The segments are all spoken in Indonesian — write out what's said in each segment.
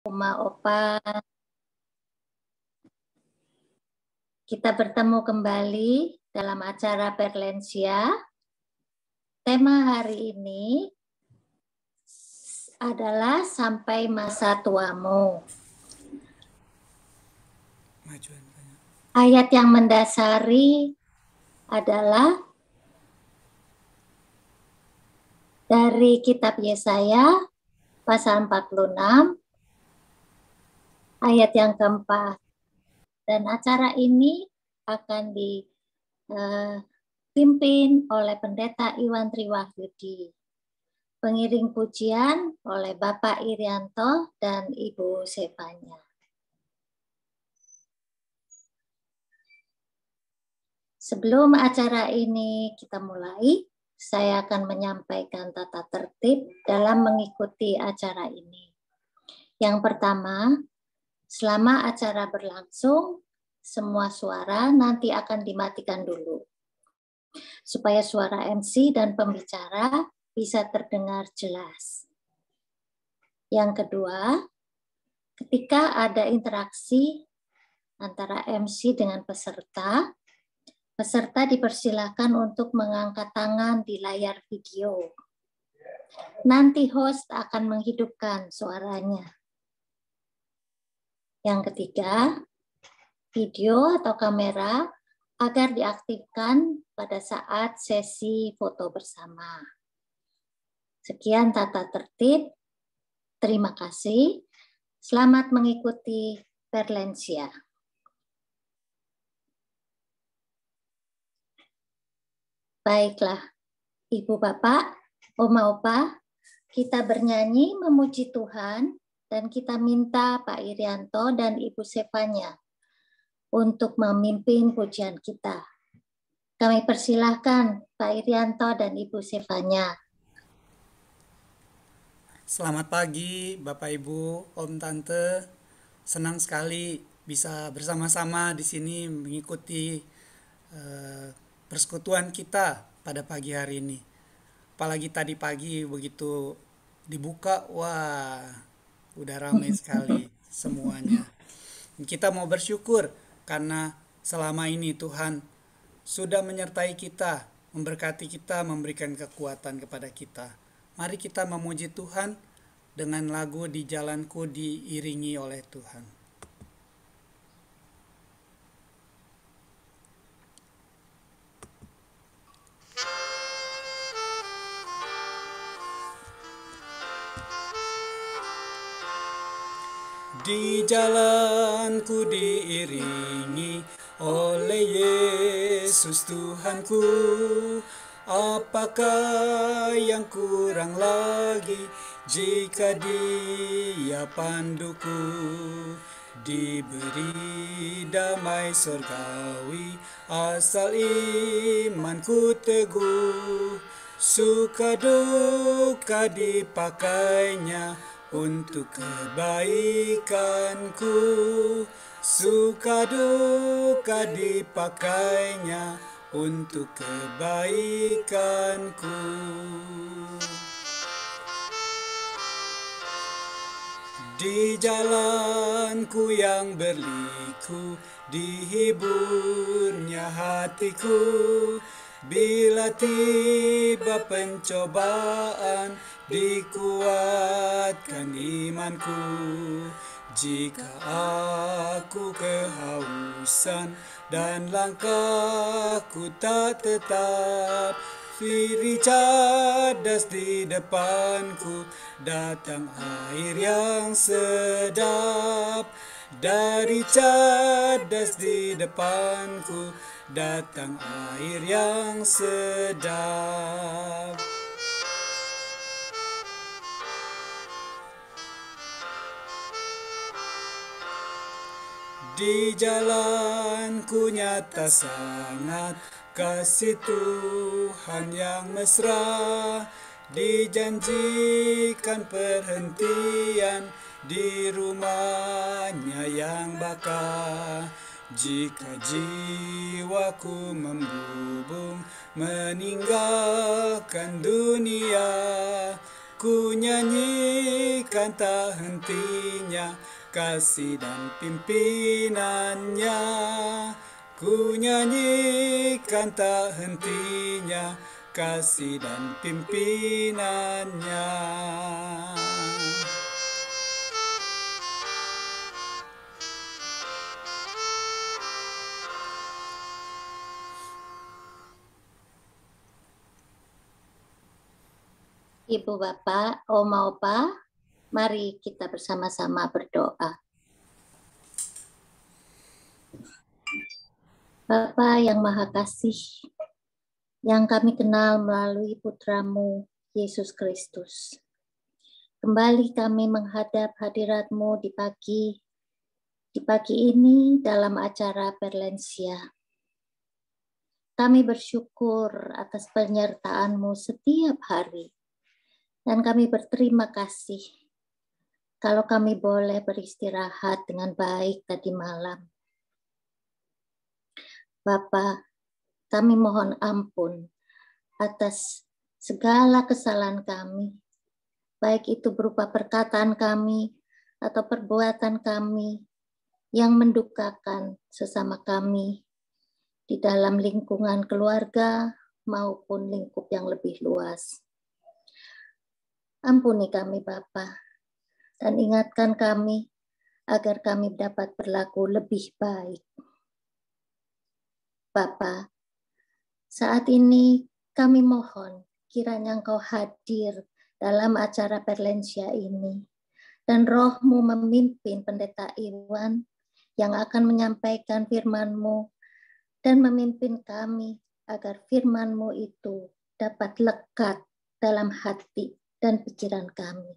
Oma Opa, kita bertemu kembali dalam acara Perlensia. Tema hari ini adalah sampai masa tuamu. Ayat yang mendasari adalah dari kitab Yesaya pasal 46 ayat yang keempat. Dan acara ini akan dipimpin oleh Pendeta Iwan Triwahyudi. Pengiring pujian oleh Bapak Irianto dan Ibu Sevanya. Sebelum acara ini kita mulai, saya akan menyampaikan tata tertib dalam mengikuti acara ini. Yang pertama, selama acara berlangsung, semua suara nanti akan dimatikan dulu, supaya suara MC dan pembicara bisa terdengar jelas. Yang kedua, ketika ada interaksi antara MC dengan peserta, peserta dipersilakan untuk mengangkat tangan di layar video. Nanti host akan menghidupkan suaranya. Yang ketiga, video atau kamera agar diaktifkan pada saat sesi foto bersama. Sekian tata tertib. Terima kasih. Selamat mengikuti Perlensia. Baiklah, Ibu Bapak, Oma Opa, kita bernyanyi memuji Tuhan dan kita minta Pak Irianto dan Ibu Sevanya untuk memimpin pujian kita. Kami persilahkan Pak Irianto dan Ibu Sevanya. Selamat pagi Bapak Ibu, Om Tante. Senang sekali bisa bersama-sama di sini mengikuti persekutuan kita pada pagi hari ini. Apalagi tadi pagi begitu dibuka, wah udah ramai sekali semuanya. Kita mau bersyukur karena selama ini Tuhan sudah menyertai kita, memberkati kita, memberikan kekuatan kepada kita. Mari kita memuji Tuhan dengan lagu Di Jalanku diiringi oleh Tuhan. Di jalanku diiringi oleh Yesus Tuhanku, apakah yang kurang lagi jika Dia panduku? Diberi damai surgawi asal imanku teguh, suka duka dipakainya untuk kebaikanku, suka duka dipakainya untuk kebaikanku. Di jalanku yang berliku, dihiburnya hatiku, bila tiba pencobaan, dikuatkan imanku. Jika aku kehausan dan langkahku tak tetap, Firi cadas di depanku, datang air yang sedap. Dari cadas di depanku, datang air yang sedap. Di jalanku nyata sangat kasih Tuhan yang mesra, dijanjikan perhentian di rumahnya yang bakar. Jika jiwaku membubung meninggalkan dunia, Ku nyanyikan tak hentinya kasih dan pimpinannya. Ku nyanyikan tak hentinya kasih dan pimpinannya. Ibu Bapak, Oma Opa, mari kita bersama-sama berdoa. Bapa yang Maha Kasih, yang kami kenal melalui putramu, Yesus Kristus. Kembali kami menghadap hadirat-Mu di pagi ini dalam acara Perlensia. Kami bersyukur atas penyertaan-Mu setiap hari. Dan kami berterima kasih kalau kami boleh beristirahat dengan baik tadi malam. Bapa, kami mohon ampun atas segala kesalahan kami, baik itu berupa perkataan kami atau perbuatan kami yang mendukakan sesama kami di dalam lingkungan keluarga maupun lingkup yang lebih luas. Ampuni kami Bapa, dan ingatkan kami agar kami dapat berlaku lebih baik. Bapa, saat ini kami mohon kiranya Engkau hadir dalam acara Perlensia ini, dan Roh-Mu memimpin Pendeta Iwan yang akan menyampaikan firman-Mu dan memimpin kami agar firman-Mu itu dapat lekat dalam hati dan pikiran kami.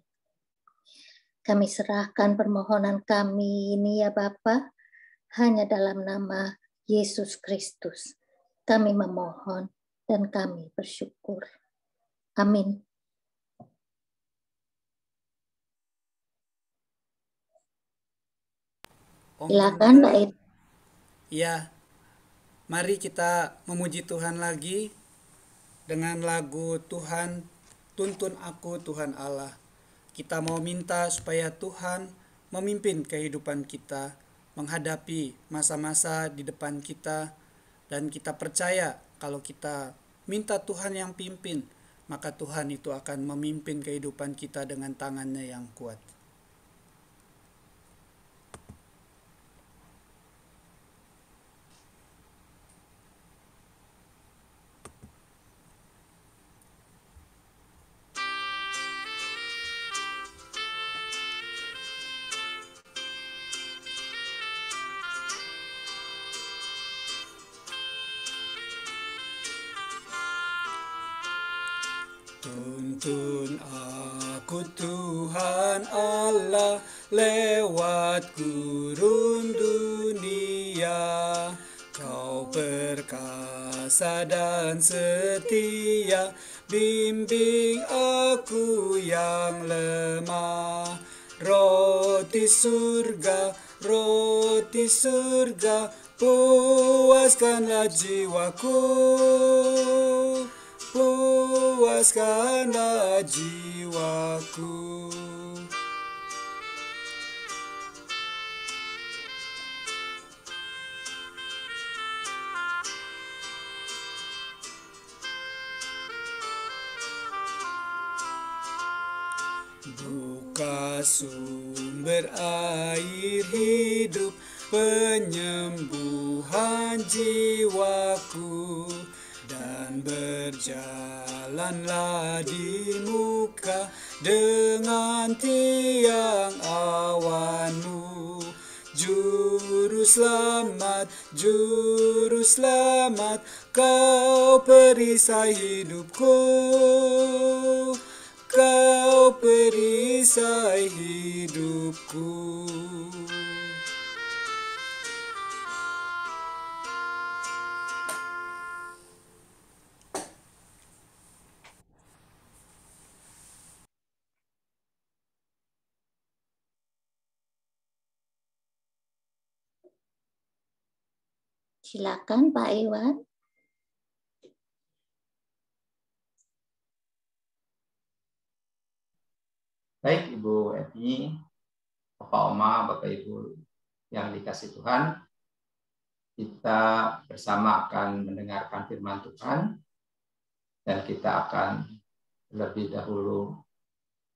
Kami serahkan permohonan kami ini ya Bapa, hanya dalam nama Yesus Kristus. Kami memohon dan kami bersyukur. Amin. Silakan Mbak Ed. Ya, mari kita memuji Tuhan lagi dengan lagu Tuhan tuntun aku Tuhan Allah. Kita mau minta supaya Tuhan memimpin kehidupan kita menghadapi masa-masa di depan kita, dan kita percaya kalau kita minta Tuhan yang pimpin, maka Tuhan itu akan memimpin kehidupan kita dengan tangannya yang kuat. Tuntun aku Tuhan Allah lewat gurun dunia. Kau perkasa dan setia, bimbing aku yang lemah. Roti surga, puaskanlah jiwaku. Puaskanlah jiwaku. Buka sumber air hidup, penyembuhan jiwaku, dan berjalanlah di muka dengan tiang awan-Mu. Juru selamat, Kau perisai hidupku. Kau perisai hidupku. Silakan Pak Iwan. Baik Ibu Eti, Bapak Oma, Bapak Ibu yang dikasih Tuhan, kita bersama akan mendengarkan firman Tuhan dan kita akan lebih dahulu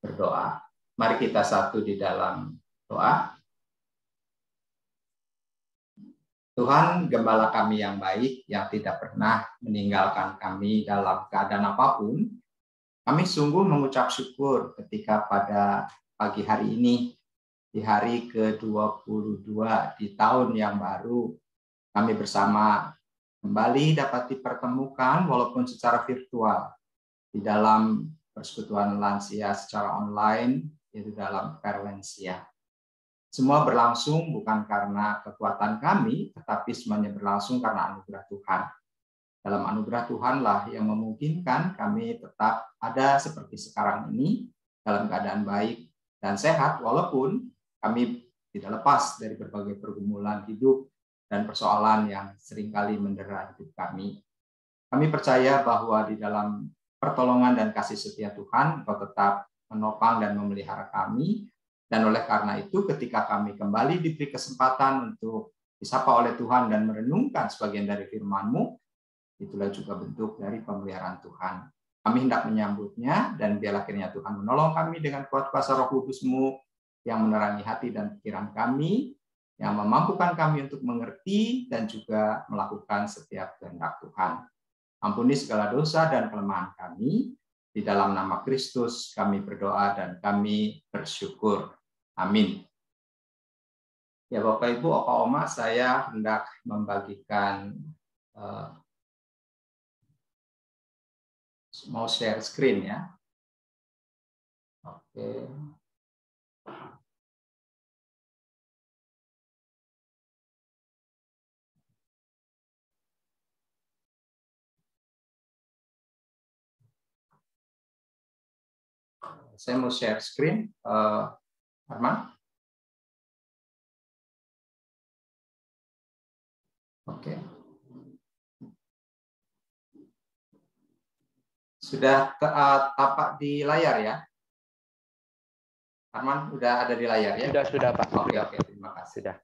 berdoa. Mari kita satu di dalam doa. Tuhan, Gembala kami yang baik, yang tidak pernah meninggalkan kami dalam keadaan apapun, kami sungguh mengucap syukur ketika pada pagi hari ini, di hari ke-22 di tahun yang baru, kami bersama kembali dapat dipertemukan walaupun secara virtual di dalam persekutuan lansia secara online, yaitu dalam Perlensia. Semua berlangsung bukan karena kekuatan kami, tetapi semuanya berlangsung karena anugerah Tuhan. Dalam anugerah Tuhanlah yang memungkinkan kami tetap ada seperti sekarang ini, dalam keadaan baik dan sehat, walaupun kami tidak lepas dari berbagai pergumulan hidup dan persoalan yang seringkali mendera hidup kami. Kami percaya bahwa di dalam pertolongan dan kasih setia Tuhan, Engkau tetap menopang dan memelihara kami. Dan oleh karena itu, ketika kami kembali diberi kesempatan untuk disapa oleh Tuhan dan merenungkan sebagian dari firman-Mu, itulah juga bentuk dari pemeliharaan Tuhan. Kami hendak menyambutnya, dan biarlah kiranya Tuhan menolong kami dengan kuat kuasa Roh Kudus-Mu yang menerangi hati dan pikiran kami, yang memampukan kami untuk mengerti dan juga melakukan setiap kehendak Tuhan. Ampuni segala dosa dan kelemahan kami. Di dalam nama Kristus kami berdoa dan kami bersyukur. Amin. Ya Bapak Ibu, Opa Oma, saya hendak membagikan mau share screen ya. Oke. Saya mau share screen, Arman. Oke. Sudah tapak di layar ya? Arman, udah ada di layar ya? Sudah Pak. Oke, terima kasih. Sudah.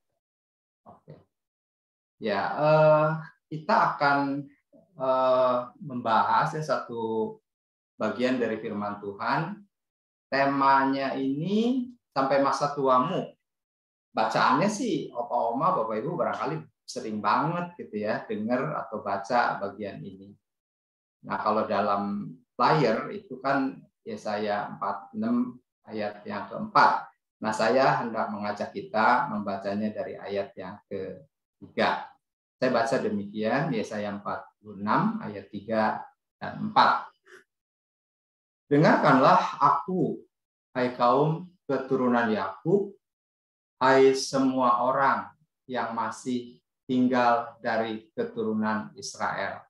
Oke. Ya, kita akan membahas satu bagian dari firman Tuhan. Temanya ini sampai masa tuamu. Bacaannya sih Opa Oma, Bapak Ibu barangkali sering banget gitu ya dengar atau baca bagian ini. Nah, kalau dalam layar itu kan Yesaya 46 ayat yang keempat. Nah, saya hendak mengajak kita membacanya dari ayat yang ketiga. Saya baca demikian, Yesaya 46 ayat 3 dan 4. Dengarkanlah aku, hai kaum keturunan Yakub, hai semua orang yang masih tinggal dari keturunan Israel.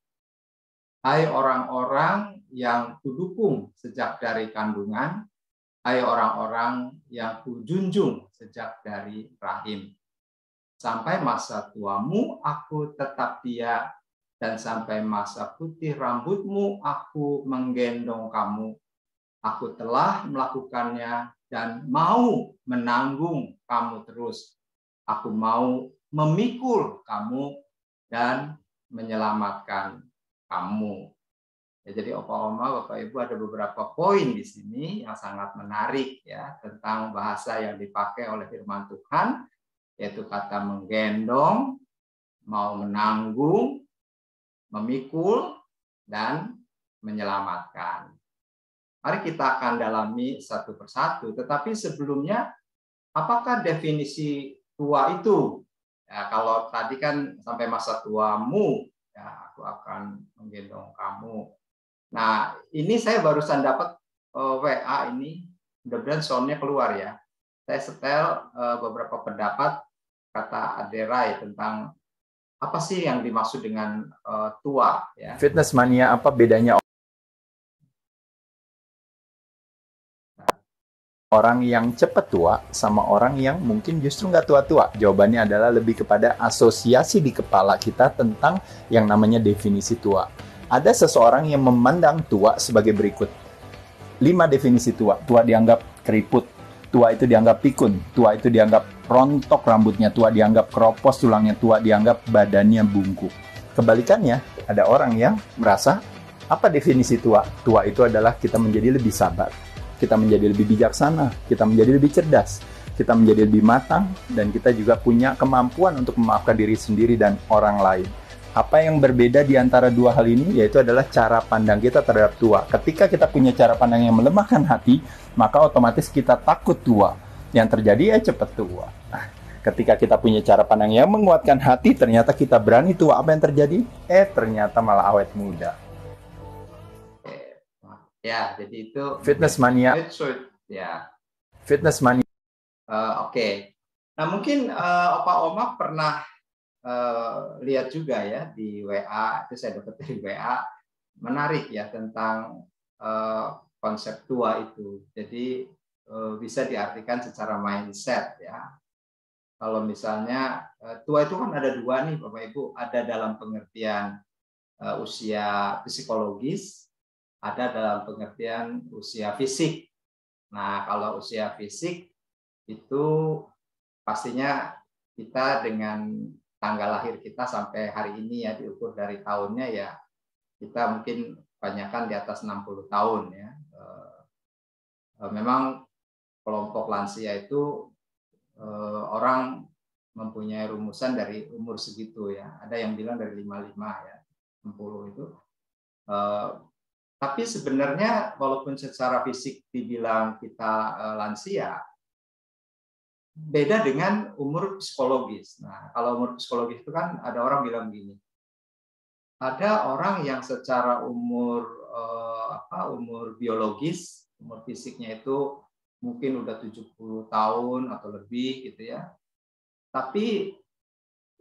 Hai orang-orang yang kudukung sejak dari kandungan, hai orang-orang yang kujunjung sejak dari rahim. Sampai masa tuamu aku tetap dia, dan sampai masa putih rambutmu aku menggendong kamu. Aku telah melakukannya dan mau menanggung kamu terus. Aku mau memikul kamu dan menyelamatkan kamu. Ya, jadi Opa Oma, Bapak Ibu, ada beberapa poin di sini yang sangat menarik ya tentang bahasa yang dipakai oleh firman Tuhan, yaitu kata menggendong, mau menanggung, memikul, dan menyelamatkan. Mari kita akan dalami satu persatu. Tetapi sebelumnya, apakah definisi tua itu? Ya, kalau tadi kan sampai masa tuamu, ya aku akan menggendong kamu. Nah, ini saya barusan dapat WA ini, mudah-mudahan soundnya keluar ya. Saya setel beberapa pendapat kata Aderai tentang apa sih yang dimaksud dengan tua. Ya. Fitness mania, apa bedanya orang yang cepat tua sama orang yang mungkin justru nggak tua-tua? Jawabannya adalah lebih kepada asosiasi di kepala kita tentang yang namanya definisi tua. Ada seseorang yang memandang tua sebagai berikut. 5 definisi tua. Tua dianggap keriput, tua itu dianggap pikun, tua itu dianggap rontok rambutnya, tua dianggap keropos tulangnya, tua dianggap badannya bungkuk. Kebalikannya, ada orang yang merasa, apa definisi tua? Tua itu adalah kita menjadi lebih sabar, kita menjadi lebih bijaksana, kita menjadi lebih cerdas, kita menjadi lebih matang, dan kita juga punya kemampuan untuk memaafkan diri sendiri dan orang lain. Apa yang berbeda di antara dua hal ini, yaitu adalah cara pandang kita terhadap tua. Ketika kita punya cara pandang yang melemahkan hati, maka otomatis kita takut tua. Yang terjadi ya cepat tua. Ketika kita punya cara pandang yang menguatkan hati, ternyata kita berani tua. Apa yang terjadi? Ternyata malah awet muda. Ya, jadi itu Fitness mania. Ya. Fitness mania. Oke. Nah, mungkin Opa Oma pernah lihat juga ya di WA, itu saya dapat dari WA, menarik ya tentang konsep tua itu. Jadi bisa diartikan secara mindset ya. Kalau misalnya tua itu kan ada dua nih Bapak Ibu, ada dalam pengertian usia psikologis, ada dalam pengertian usia fisik. Nah, kalau usia fisik itu pastinya kita dengan tanggal lahir kita sampai hari ini ya, diukur dari tahunnya ya, kita mungkin kebanyakan di atas 60 tahun ya. Memang kelompok lansia itu orang mempunyai rumusan dari umur segitu ya. Ada yang bilang dari 55 ya, 60 itu. Tapi sebenarnya walaupun secara fisik dibilang kita lansia, beda dengan umur psikologis. Nah, kalau umur psikologis itu kan ada orang bilang gini, ada orang yang secara umur umur biologis, umur fisiknya itu mungkin udah 70 tahun atau lebih gitu ya. Tapi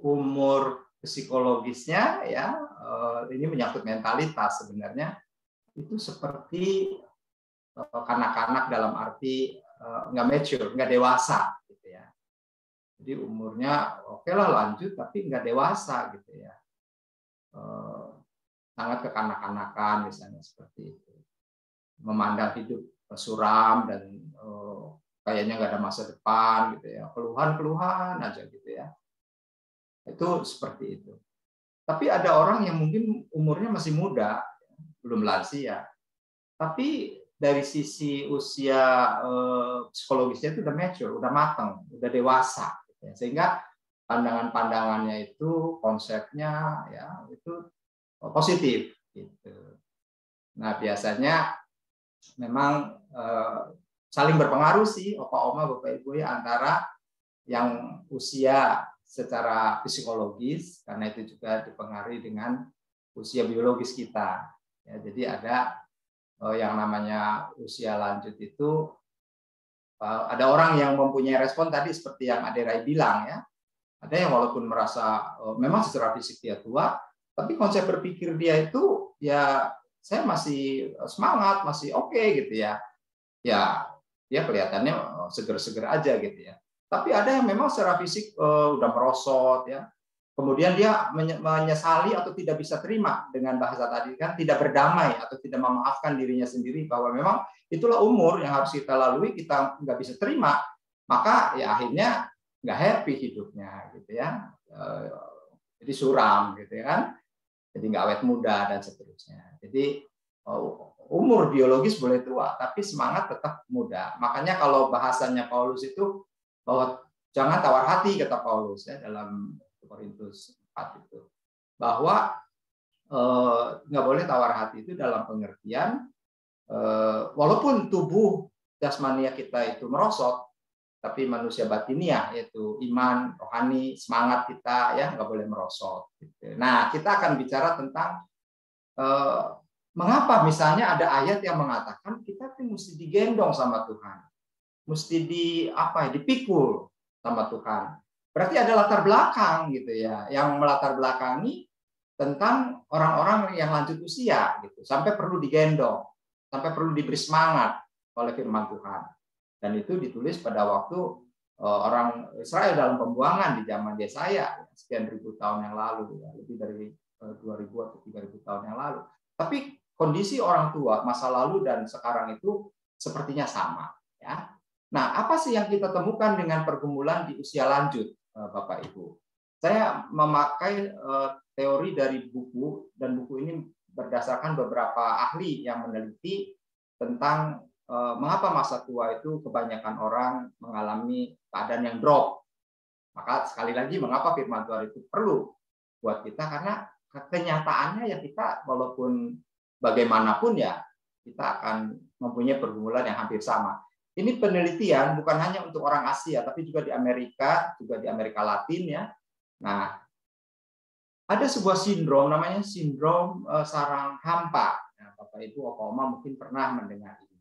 umur psikologisnya ya, ini menyangkut mentalitas sebenarnya, itu seperti kanak-kanak dalam arti nggak mature, nggak dewasa gitu ya. Jadi umurnya oke lah lanjut, tapi nggak dewasa gitu ya. Sangat kekanak-kanakan misalnya seperti itu. Memandang hidup suram dan kayaknya nggak ada masa depan gitu ya. Keluhan-keluhan aja gitu ya. Itu seperti itu. Tapi ada orang yang mungkin umurnya masih muda, belum lansia, tapi dari sisi usia psikologisnya itu udah mature, udah matang, udah dewasa, gitu ya. Sehingga pandangan-pandangannya itu, konsepnya ya itu positif. Gitu. Nah biasanya memang saling berpengaruh sih, Opa Oma, Bapak Ibu ya, antara yang usia secara psikologis, karena itu juga dipengaruhi dengan usia biologis kita. Ya, jadi ada yang namanya usia lanjut itu, ada orang yang mempunyai respon tadi seperti yang Ade Rai bilang ya. Ada yang walaupun merasa memang secara fisik dia tua, tapi konsep berpikir dia itu ya saya masih semangat, masih oke gitu ya. Ya dia kelihatannya seger-seger aja gitu ya. Tapi ada yang memang secara fisik udah merosot ya. Kemudian dia menyesali atau tidak bisa terima dengan bahasa tadi kan, tidak berdamai atau tidak memaafkan dirinya sendiri bahwa memang itulah umur yang harus kita lalui, kita nggak bisa terima, maka ya akhirnya nggak happy hidupnya gitu ya. Jadi suram gitu ya kan, jadi nggak awet muda dan seterusnya. Jadi umur biologis boleh tua, tapi semangat tetap muda. Makanya kalau bahasanya Paulus itu bahwa jangan tawar hati, kata Paulus ya dalam Korintus 4 itu, bahwa nggak boleh tawar hati itu dalam pengertian walaupun tubuh jasmania kita itu merosot, tapi manusia batinia yaitu iman, rohani, semangat kita ya nggak boleh merosot. Gitu. Nah kita akan bicara tentang mengapa misalnya ada ayat yang mengatakan kita tuh mesti digendong sama Tuhan, mesti dipikul sama Tuhan. Berarti ada latar belakang gitu ya, yang melatar belakangi tentang orang-orang yang lanjut usia gitu, sampai perlu digendong, sampai perlu diberi semangat oleh firman Tuhan. Dan itu ditulis pada waktu orang Israel dalam pembuangan di zaman Yesaya sekian ribu tahun yang lalu, ya, lebih dari 2000 atau 3000 tahun yang lalu. Tapi kondisi orang tua masa lalu dan sekarang itu sepertinya sama, ya. Nah, apa sih yang kita temukan dengan pergumulan di usia lanjut, Bapak Ibu? Saya memakai teori dari buku, dan buku ini berdasarkan beberapa ahli yang meneliti tentang mengapa masa tua itu kebanyakan orang mengalami keadaan yang drop. Maka sekali lagi, mengapa firman Tuhan itu perlu buat kita? Karena kenyataannya ya kita walaupun bagaimanapun ya kita akan mempunyai pergumulan yang hampir sama. Ini penelitian bukan hanya untuk orang Asia, tapi juga di Amerika, juga di Amerika Latin ya. Nah, ada sebuah sindrom namanya sindrom sarang hampa. Nah, Bapak Ibu, Opa Oma mungkin pernah mendengar ini.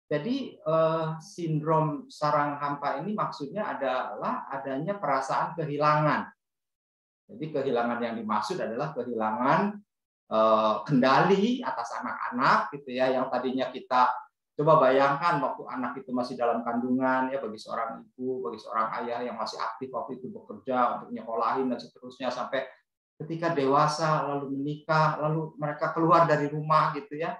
Jadi sindrom sarang hampa ini maksudnya adalah adanya perasaan kehilangan. Jadi kehilangan yang dimaksud adalah kehilangan kendali atas anak-anak gitu ya, yang tadinya kita coba bayangkan waktu anak itu masih dalam kandungan ya, bagi seorang ibu, bagi seorang ayah yang masih aktif waktu itu bekerja untuk nyekolahin dan seterusnya, sampai ketika dewasa lalu menikah, lalu mereka keluar dari rumah gitu ya.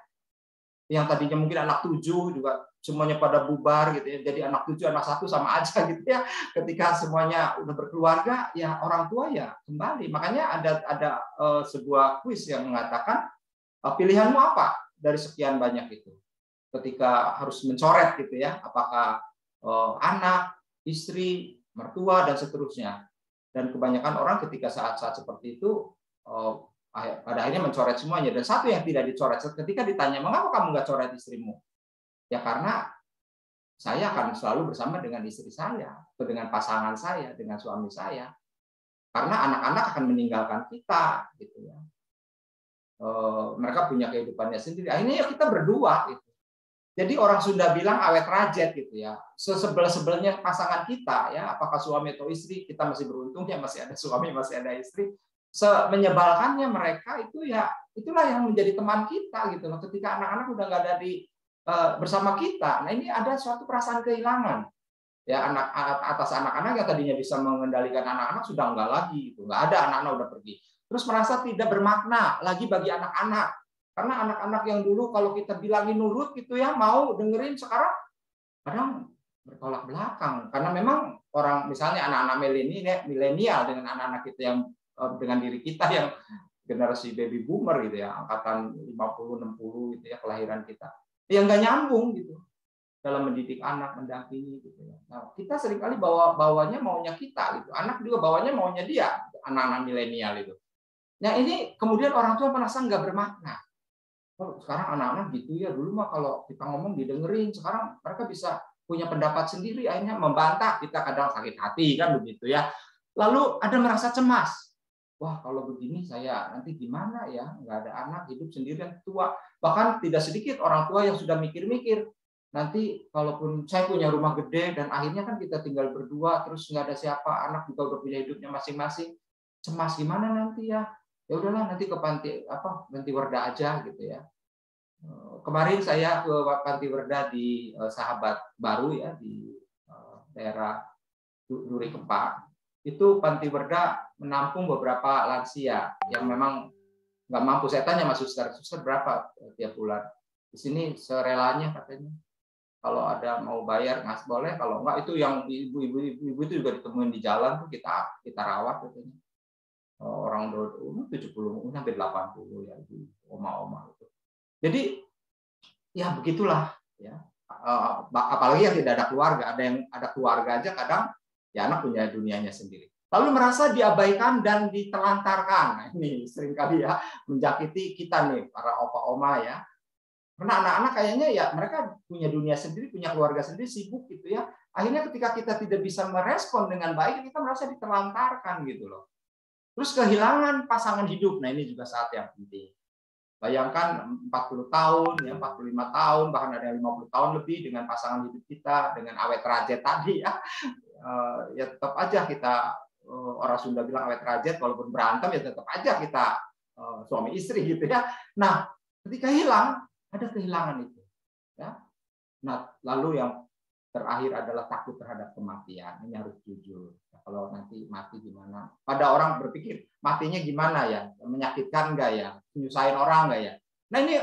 Yang tadinya mungkin anak 7 juga semuanya pada bubar gitu ya, jadi anak 7 anak 1 sama aja gitu ya. Ketika semuanya udah berkeluarga ya orang tua ya kembali. Makanya ada sebuah kuis yang mengatakan pilihanmu apa dari sekian banyak itu. Ketika harus mencoret gitu ya, apakah anak, istri, mertua dan seterusnya. Dan kebanyakan orang ketika saat-saat seperti itu pada akhirnya mencoret semuanya. Dan satu yang tidak dicoret, ketika ditanya, mengapa kamu nggak coret istrimu? Ya karena saya akan selalu bersama dengan istri saya, atau dengan pasangan saya, dengan suami saya. Karena anak-anak akan meninggalkan kita, gitu ya. Mereka punya kehidupannya sendiri. Akhirnya ya kita berdua, gitu. Jadi orang Sunda bilang awet rajet, gitu ya. Sesebel-sebelnya pasangan kita, ya, apakah suami atau istri, kita masih beruntung ya masih ada suami, masih ada istri. Menyebalkannya mereka itu ya itulah yang menjadi teman kita gitu loh. Ketika anak-anak udah nggak ada bersama kita, nah ini ada suatu perasaan kehilangan ya, atas anak-anak yang tadinya bisa mengendalikan anak-anak sudah nggak lagi, gitu. Nggak ada, anak-anak udah pergi. Terus merasa tidak bermakna lagi bagi anak-anak, karena anak-anak yang dulu kalau kita bilangin nurut gitu ya, mau dengerin, sekarang kadang bertolak belakang karena memang orang misalnya anak-anak milenial dengan anak-anak kita yang dengan diri kita yang generasi baby boomer gitu ya, angkatan 50-60 gitu ya, kelahiran kita, yang nggak nyambung gitu dalam mendidik anak, mendampingi gitu ya. Nah, kita seringkali bawanya maunya kita gitu, anak juga bawanya maunya dia, anak-anak milenial itu. Nah ini kemudian orang tua merasa nggak bermakna. Oh, sekarang anak-anak gitu ya, dulu mah kalau kita ngomong didengerin, sekarang mereka bisa punya pendapat sendiri, akhirnya membantah, kita kadang sakit hati kan begitu ya. Lalu ada merasa cemas. Wah, kalau begini saya nanti gimana ya? Nggak ada anak, hidup sendirian, tua. Bahkan tidak sedikit orang tua yang sudah mikir-mikir. Nanti kalaupun saya punya rumah gede dan akhirnya kan kita tinggal berdua, terus nggak ada siapa, anak juga udah punya hidupnya masing-masing. Cemas gimana nanti ya? Ya udahlah nanti ke Panti Werda aja gitu ya. Kemarin saya ke Panti Werda di Sahabat Baru ya, di daerah Duri Kepak. Itu Panti Werda menampung beberapa lansia yang memang nggak mampu. Saya tanya mas suster berapa tiap bulan? Di sini serelanya katanya. Kalau ada mau bayar nggak boleh, kalau nggak itu yang ibu-ibu itu juga ditemuin di jalan tuh kita rawat katanya. Orang umur 70, hampir 80 ya, ibu, oma-oma itu. Jadi ya begitulah ya. Apalagi yang tidak ada keluarga, ada yang ada keluarga aja kadang ya anak punya dunianya sendiri. Lalu merasa diabaikan dan ditelantarkan. Nah, ini seringkali ya menjakiti kita nih para opa-oma ya. Karena anak-anak kayaknya ya mereka punya dunia sendiri, punya keluarga sendiri, sibuk gitu ya. Akhirnya ketika kita tidak bisa merespon dengan baik, kita merasa ditelantarkan gitu loh. Terus kehilangan pasangan hidup. Nah, ini juga saat yang penting. Bayangkan 40 tahun, ya 45 tahun, bahkan ada yang 50 tahun lebih dengan pasangan hidup kita, dengan awet rajet tadi ya. Ya tetap aja kita, orang Sunda bilang awet rajet, walaupun berantem ya tetap aja kita suami istri gitu ya. Nah, ketika hilang, ada kehilangan itu. Ya. Nah, lalu yang terakhir adalah takut terhadap kematian. Ini harus jujur. Kalau nanti mati gimana? Pada orang berpikir matinya gimana ya? Menyakitkan nggak ya? Menyusahin orang nggak ya? Nah ini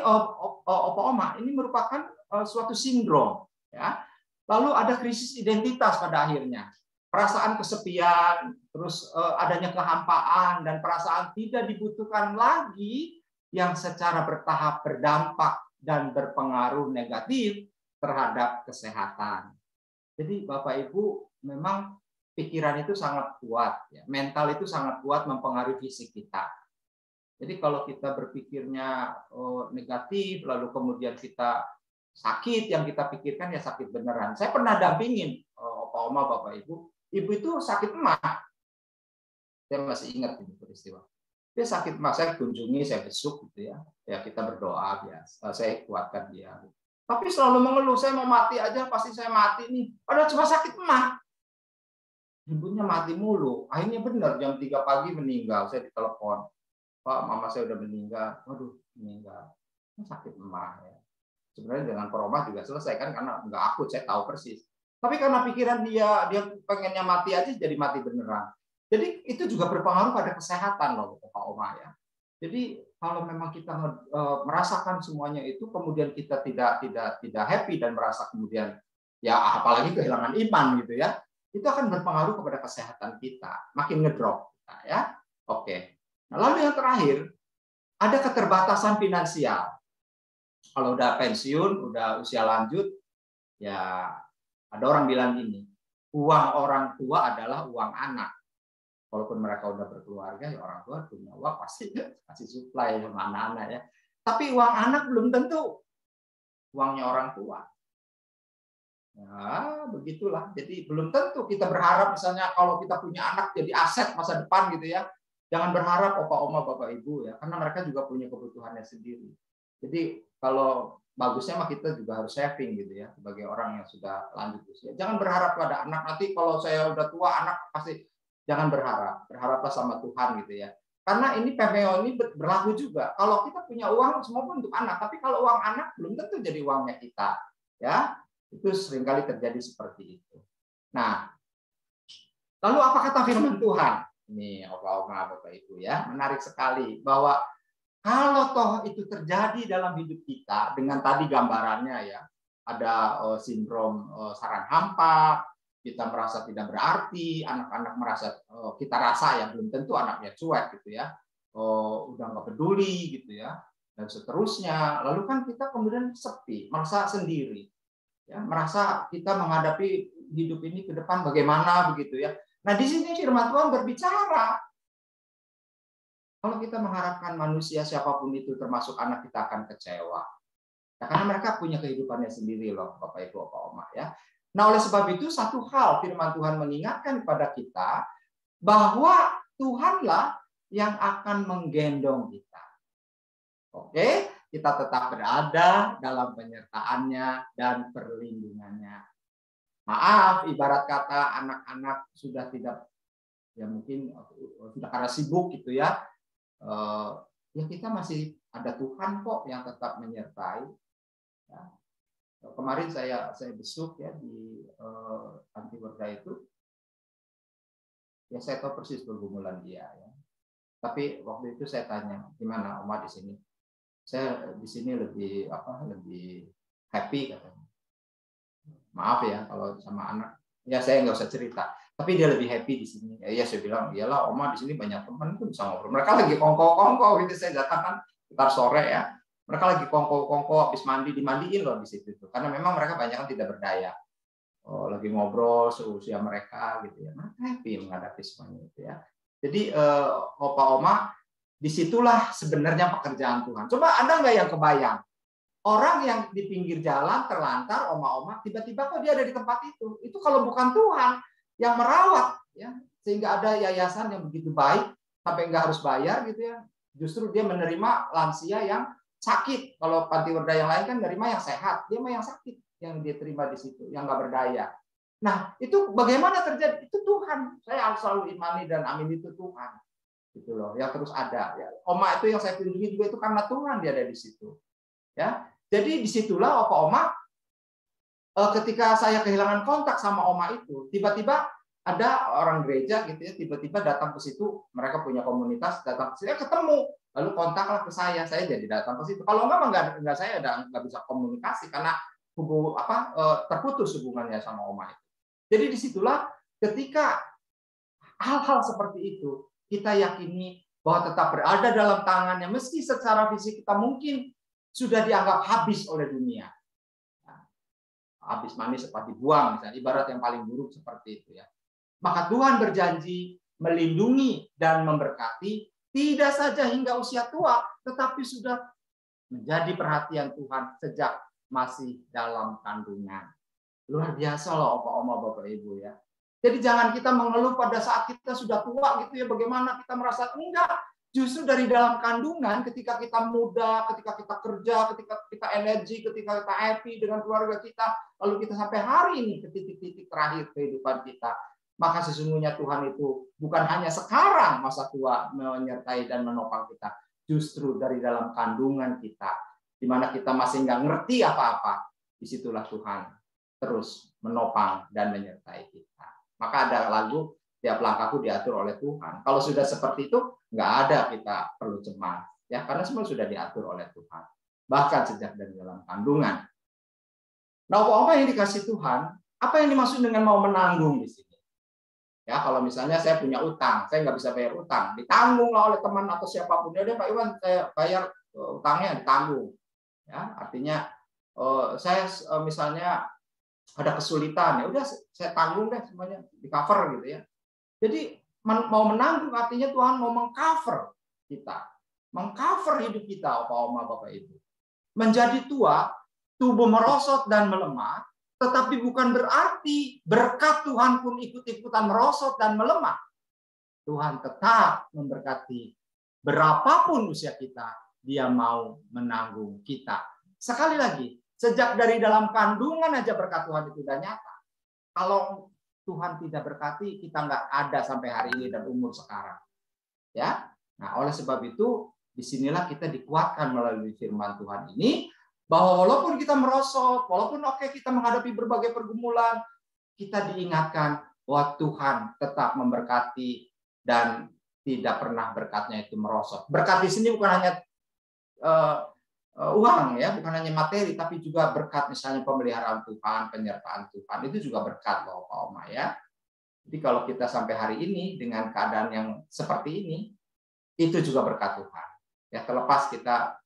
opa-oma ini merupakan suatu sindrom ya. Lalu ada krisis identitas pada akhirnya. Perasaan kesepian, terus adanya kehampaan, dan perasaan tidak dibutuhkan lagi yang secara bertahap berdampak dan berpengaruh negatif terhadap kesehatan. Jadi Bapak Ibu, memang pikiran itu sangat kuat, ya. Mental itu sangat kuat mempengaruhi fisik kita. Jadi kalau kita berpikirnya negatif, lalu kemudian kita sakit, yang kita pikirkan ya sakit beneran. Saya pernah dampingin opa oma Bapak Ibu. Ibu itu sakit emah. Saya masih ingat ini peristiwa. Dia sakit emah, saya kunjungi, saya besuk gitu ya. Ya kita berdoa biasa, saya kuatkan dia. Tapi selalu mengeluh, saya mau mati aja, pasti saya mati nih. Padahal cuma sakit emah. Ibunya mati mulu. Akhirnya benar jam 3 pagi meninggal. Saya ditelepon. Pak, mama saya udah meninggal. Waduh, meninggal. Sakit emah ya. Sebenarnya dengan peromah juga selesai kan, karena nggak akut, saya tahu persis. Tapi karena pikiran dia pengennya mati aja, jadi mati beneran. Jadi itu juga berpengaruh pada kesehatan loh, Pak Oma ya. Jadi kalau memang kita merasakan semuanya itu, kemudian kita tidak happy dan merasa kemudian ya apalagi kehilangan iman gitu ya, itu akan berpengaruh kepada kesehatan kita, makin ngedrop kita ya. Oke. Nah, lalu yang terakhir, ada keterbatasan finansial. Kalau udah pensiun, udah usia lanjut, ya ada orang bilang gini, uang orang tua adalah uang anak. Walaupun mereka udah berkeluarga, ya orang tua punya uang pasti kasih supply sama anak-anak ya. Tapi uang anak belum tentu uangnya orang tua. Ya, begitulah. Jadi belum tentu kita berharap misalnya kalau kita punya anak jadi aset masa depan gitu ya. Jangan berharap opa oma bapak ibu ya, karena mereka juga punya kebutuhannya sendiri. Jadi kalau bagusnya mah kita juga harus saving gitu ya, sebagai orang yang sudah lanjut usia. Jangan berharap pada anak, nanti kalau saya udah tua anak pasti, jangan berharap. Berharaplah sama Tuhan gitu ya. Karena ini PMO ini berlaku juga. Kalau kita punya uang semua pun untuk anak, tapi kalau uang anak belum tentu jadi uangnya kita. Ya, itu seringkali terjadi seperti itu. Nah, lalu apa kata firman Tuhan? Ini oma bapak ibu ya, menarik sekali bahwa kalau toh itu terjadi dalam hidup kita, dengan tadi gambarannya ya, ada sindrom sarang hampa, kita merasa tidak berarti, anak-anak merasa, kita rasa ya belum tentu anaknya cuek gitu ya, udah nggak peduli gitu ya, dan seterusnya. Lalu kan kita kemudian sepi, merasa sendiri, ya, merasa kita menghadapi hidup ini ke depan bagaimana begitu ya. Nah di sini firman Tuhan berbicara. Kalau kita mengharapkan manusia siapapun itu termasuk anak, kita akan kecewa. Ya, karena mereka punya kehidupannya sendiri loh, Bapak Ibu, Bapak Oma ya. Nah, oleh sebab itu satu hal firman Tuhan mengingatkan kepada kita bahwa Tuhanlah yang akan menggendong kita. Oke, kita tetap berada dalam penyertaannya dan perlindungannya. Maaf, ibarat kata anak-anak sudah tidak, ya mungkin sudah karena sibuk gitu ya. Ya kita masih ada Tuhan kok yang tetap menyertai. Ya. Kemarin saya besuk ya di Panti Werda itu, ya saya tahu persis pergumulan dia. Ya. Tapi waktu itu saya tanya, gimana Oma di sini? Saya di sini lebih happy katanya. Maaf ya kalau sama anak, ya saya nggak usah cerita. Tapi dia lebih happy di sini. Ya saya bilang, iyalah Oma di sini banyak teman tuh bisa ngobrol. Mereka lagi kongko-kongko gitu, saya datang kan sekitar sore ya. Mereka lagi kongko-kongko habis mandi, dimandiin loh di situ tuh. Karena memang mereka banyak kan tidak berdaya. Lagi ngobrol seusia mereka gitu ya. Mereka happy menghadapi semuanya itu ya. Jadi Opa Oma, disitulah sebenarnya pekerjaan Tuhan. Coba ada nggak yang kebayang? Orang yang di pinggir jalan terlantar, oma-oma, tiba-tiba kok dia ada di tempat itu. Itu kalau bukan Tuhan yang merawat, ya, sehingga ada yayasan yang begitu baik sampai nggak harus bayar gitu ya. Justru dia menerima lansia yang sakit. Kalau Panti Werda yang lain kan menerima yang sehat, dia mah yang sakit yang dia terima di situ, yang nggak berdaya. Nah itu bagaimana terjadi? Itu Tuhan. Saya selalu imani dan amin itu Tuhan. Gitu loh, yang terus ada. Ya. Oma itu yang saya kunjungi juga itu karena Tuhan dia ada di situ. Ya, jadi disitulah Opa Oma, ketika saya kehilangan kontak sama Oma itu, tiba-tiba ada orang gereja gitu ya, tiba-tiba datang ke situ, mereka punya komunitas, datang ke situ, ketemu, lalu kontaklah ke saya jadi datang ke situ. Kalau enggak saya nggak bisa komunikasi karena terputus hubungannya sama oma itu. Jadi disitulah ketika hal-hal seperti itu kita yakini bahwa tetap berada dalam tangannya, meski secara fisik kita mungkin sudah dianggap habis oleh dunia. Habis manis cepat dibuang, misalnya ibarat yang paling buruk seperti itu ya. Maka Tuhan berjanji melindungi dan memberkati tidak saja hingga usia tua, tetapi sudah menjadi perhatian Tuhan sejak masih dalam kandungan. Luar biasa loh Oma, Bapak Ibu ya. Jadi jangan kita mengeluh pada saat kita sudah tua gitu ya, bagaimana kita merasa enggak. Justru dari dalam kandungan, ketika kita muda, ketika kita kerja, ketika kita energi, ketika kita happy dengan keluarga kita, lalu kita sampai hari ini ke titik-titik terakhir kehidupan kita, maka sesungguhnya Tuhan itu bukan hanya sekarang masa tua menyertai dan menopang kita, justru dari dalam kandungan kita, di mana kita masih nggak ngerti apa-apa, disitulah Tuhan terus menopang dan menyertai kita. Maka ada lagu, tiap langkahku diatur oleh Tuhan. Kalau sudah seperti itu, nggak ada kita perlu cemas, ya, karena semua sudah diatur oleh Tuhan. Bahkan sejak dari dalam kandungan. Nah, apa yang dikasih Tuhan, apa yang dimaksud dengan mau menanggung di sini? Ya, kalau misalnya saya punya utang, saya nggak bisa bayar utang, ditanggunglah oleh teman atau siapapun. Ya udah Pak Iwan, saya bayar utangnya, ditanggung. Ya, artinya saya misalnya ada kesulitan, ya udah saya tanggung deh semuanya, di cover gitu ya. Jadi mau menanggung artinya Tuhan mau mengcover kita, mengcover hidup kita, Oma, Bapak Ibu. Menjadi tua, tubuh merosot dan melemah, tetapi bukan berarti berkat Tuhan pun ikut-ikutan merosot dan melemah. Tuhan tetap memberkati berapapun usia kita, Dia mau menanggung kita. Sekali lagi, sejak dari dalam kandungan aja berkat Tuhan itu udah nyata. Kalau Tuhan tidak berkati, kita nggak ada sampai hari ini dan umur sekarang. Ya, nah oleh sebab itu disinilah kita dikuatkan melalui firman Tuhan ini, bahwa walaupun kita merosot, walaupun kita menghadapi berbagai pergumulan, kita diingatkan bahwa Tuhan tetap memberkati dan tidak pernah berkatnya itu merosot. Berkat di sini bukan hanya uang ya, bukan hanya materi, tapi juga berkat misalnya pemeliharaan Tuhan, penyertaan Tuhan, itu juga berkat loh Pak Oma ya. Jadi kalau kita sampai hari ini dengan keadaan yang seperti ini, itu juga berkat Tuhan. Ya, terlepas kita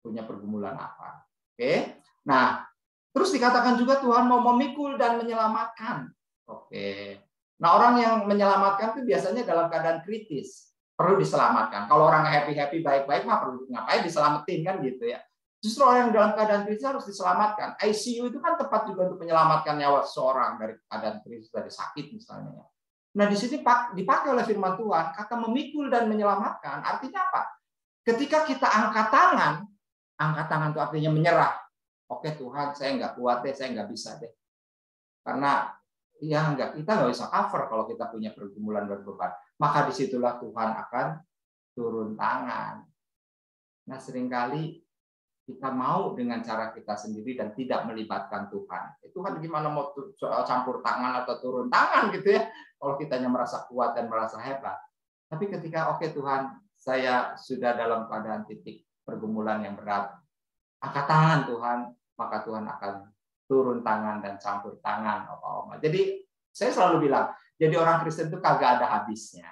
punya pergumulan apa. Oke. Nah, terus dikatakan juga Tuhan mau memikul dan menyelamatkan. Oke. Nah, orang yang menyelamatkan itu biasanya dalam keadaan kritis, perlu diselamatkan. Kalau orang happy-happy baik-baik mah perlu ngapain diselamatin kan gitu ya. Justru orang yang dalam keadaan kritis harus diselamatkan. ICU itu kan tempat juga untuk menyelamatkan nyawa seseorang dari keadaan kritis, dari sakit misalnya. Nah, di sini dipakai oleh firman Tuhan, kata memikul dan menyelamatkan, artinya apa? Ketika kita angkat tangan itu artinya menyerah. Oke Tuhan, saya nggak kuat deh, saya nggak bisa deh. Karena ya kita nggak bisa cover kalau kita punya pergumulan dan beban. Maka disitulah Tuhan akan turun tangan. Nah, seringkali kita mau dengan cara kita sendiri dan tidak melibatkan Tuhan. Tuhan gimana mau campur tangan atau turun tangan gitu ya, kalau kitanya merasa kuat dan merasa hebat. Tapi ketika Tuhan, saya sudah dalam keadaan titik pergumulan yang berat, angkat tangan Tuhan, maka Tuhan akan turun tangan dan campur tangan. Jadi saya selalu bilang, jadi orang Kristen itu kagak ada habisnya,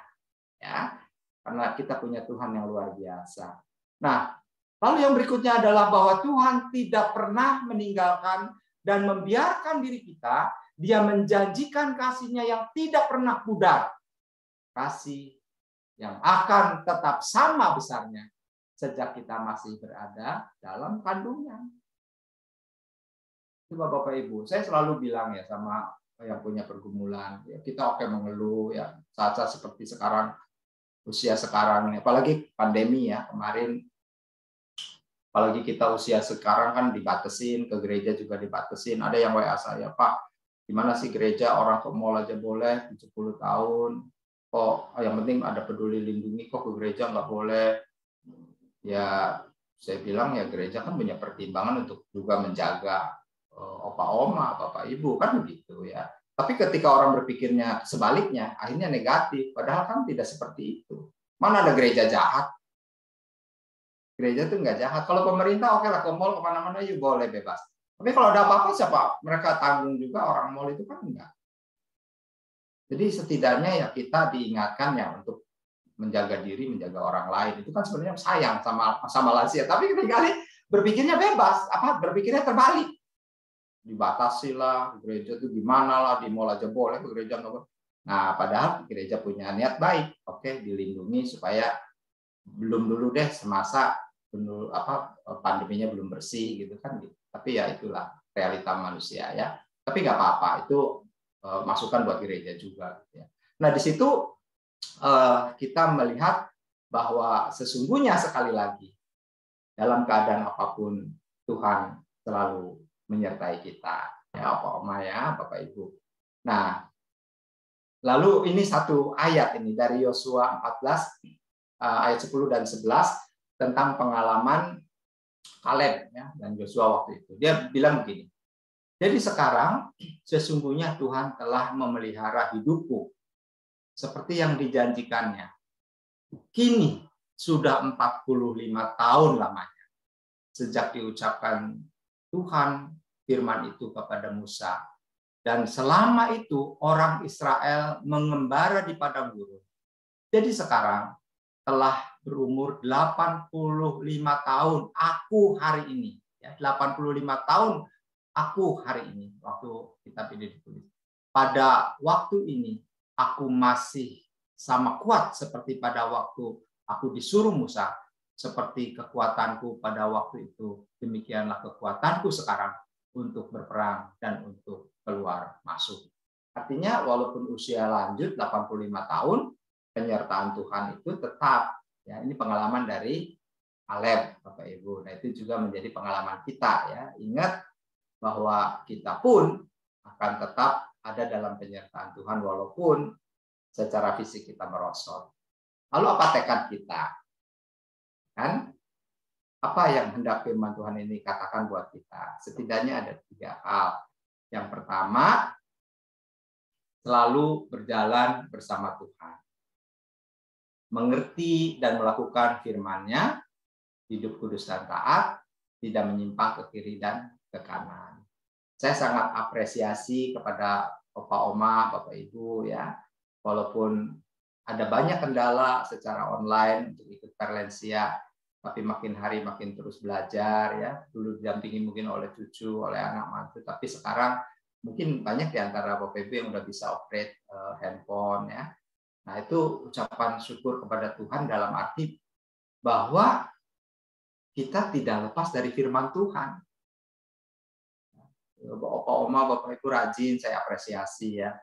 ya, karena kita punya Tuhan yang luar biasa. Nah, lalu yang berikutnya adalah bahwa Tuhan tidak pernah meninggalkan dan membiarkan diri kita. Dia menjanjikan kasih-Nya yang tidak pernah pudar. Kasih yang akan tetap sama besarnya sejak kita masih berada dalam kandungan. Coba Bapak Ibu, saya selalu bilang ya sama yang punya pergumulan, ya kita mengeluh ya saat-saat seperti sekarang, usia sekarang, apalagi pandemi ya kemarin. Apalagi kita usia sekarang kan dibatasin, ke gereja juga dibatasin. Ada yang WA saya, Pak, gimana sih gereja orang ke mall aja boleh 70 tahun. Kok yang penting ada peduli lindungi, kok ke gereja nggak boleh. Ya saya bilang ya gereja kan punya pertimbangan untuk juga menjaga opa-oma, bapak ibu kan begitu ya. Tapi ketika orang berpikirnya sebaliknya, akhirnya negatif. Padahal kan tidak seperti itu. Mana ada gereja jahat? Gereja itu nggak jahat. Kalau pemerintah oke lah, ke mall kemana-mana yuk boleh bebas. Tapi kalau ada apa-apa siapa? Mereka tanggung juga, orang mall itu kan enggak. Jadi setidaknya ya kita diingatkan ya untuk menjaga diri, menjaga orang lain. Itu kan sebenarnya sayang sama lansia. Tapi kali berpikirnya bebas, berpikirnya terbalik. Dibatasi lah, gereja itu gimana lah, di mall aja boleh, ke gereja nggak boleh. Nah, padahal gereja punya niat baik. Oke, dilindungi supaya belum dulu deh semasa pandeminya belum bersih gitu kan. Tapi ya itulah realita manusia ya. Tapi nggak apa-apa, itu masukan buat gereja juga. Ya. Nah, di situ kita melihat bahwa sesungguhnya sekali lagi dalam keadaan apapun Tuhan selalu menyertai kita. Ya, Pak Oma ya, Bapak Ibu. Nah, lalu ini satu ayat ini dari Yosua 14 ayat 10 dan 11 tentang pengalaman Kaleb ya, dan Yosua waktu itu. Dia bilang begini. Jadi sekarang sesungguhnya Tuhan telah memelihara hidupku seperti yang dijanjikannya. Kini sudah 45 tahun lamanya sejak diucapkan Tuhan firman itu kepada Musa. Dan selama itu orang Israel mengembara di padang gurun. Jadi sekarang telah berumur 85 tahun aku hari ini. Ya, 85 tahun aku hari ini, waktu kitab ini ditulis. Pada waktu ini, aku masih sama kuat seperti pada waktu aku disuruh Musa. Seperti kekuatanku pada waktu itu, demikianlah kekuatanku sekarang untuk berperang dan untuk keluar masuk. Artinya, walaupun usia lanjut 85 tahun, penyertaan Tuhan itu tetap. Ya, ini pengalaman dari Kaleb, Bapak Ibu. Nah, itu juga menjadi pengalaman kita. Ya. Ingat, bahwa kita pun akan tetap ada dalam penyertaan Tuhan walaupun secara fisik kita merosot. Lalu apa tekad kita? Kan? Apa yang hendak firman Tuhan ini katakan buat kita? Setidaknya ada 3 hal. Yang pertama, selalu berjalan bersama Tuhan. Mengerti dan melakukan firman-Nya, hidup kudus dan taat, tidak menyimpang ke kiri dan ke kanan. Saya sangat apresiasi kepada Opa Oma, Bapak Ibu ya. Walaupun ada banyak kendala secara online untuk ikut Perlensia, tapi makin hari makin terus belajar ya. Dulu didampingi mungkin oleh cucu, oleh anak mantu, tapi sekarang mungkin banyak di antara Bapak Ibu yang udah bisa operate handphone ya. Nah, itu ucapan syukur kepada Tuhan dalam arti bahwa kita tidak lepas dari firman Tuhan. Opa Oma, Bapak Ibu rajin, saya apresiasi ya.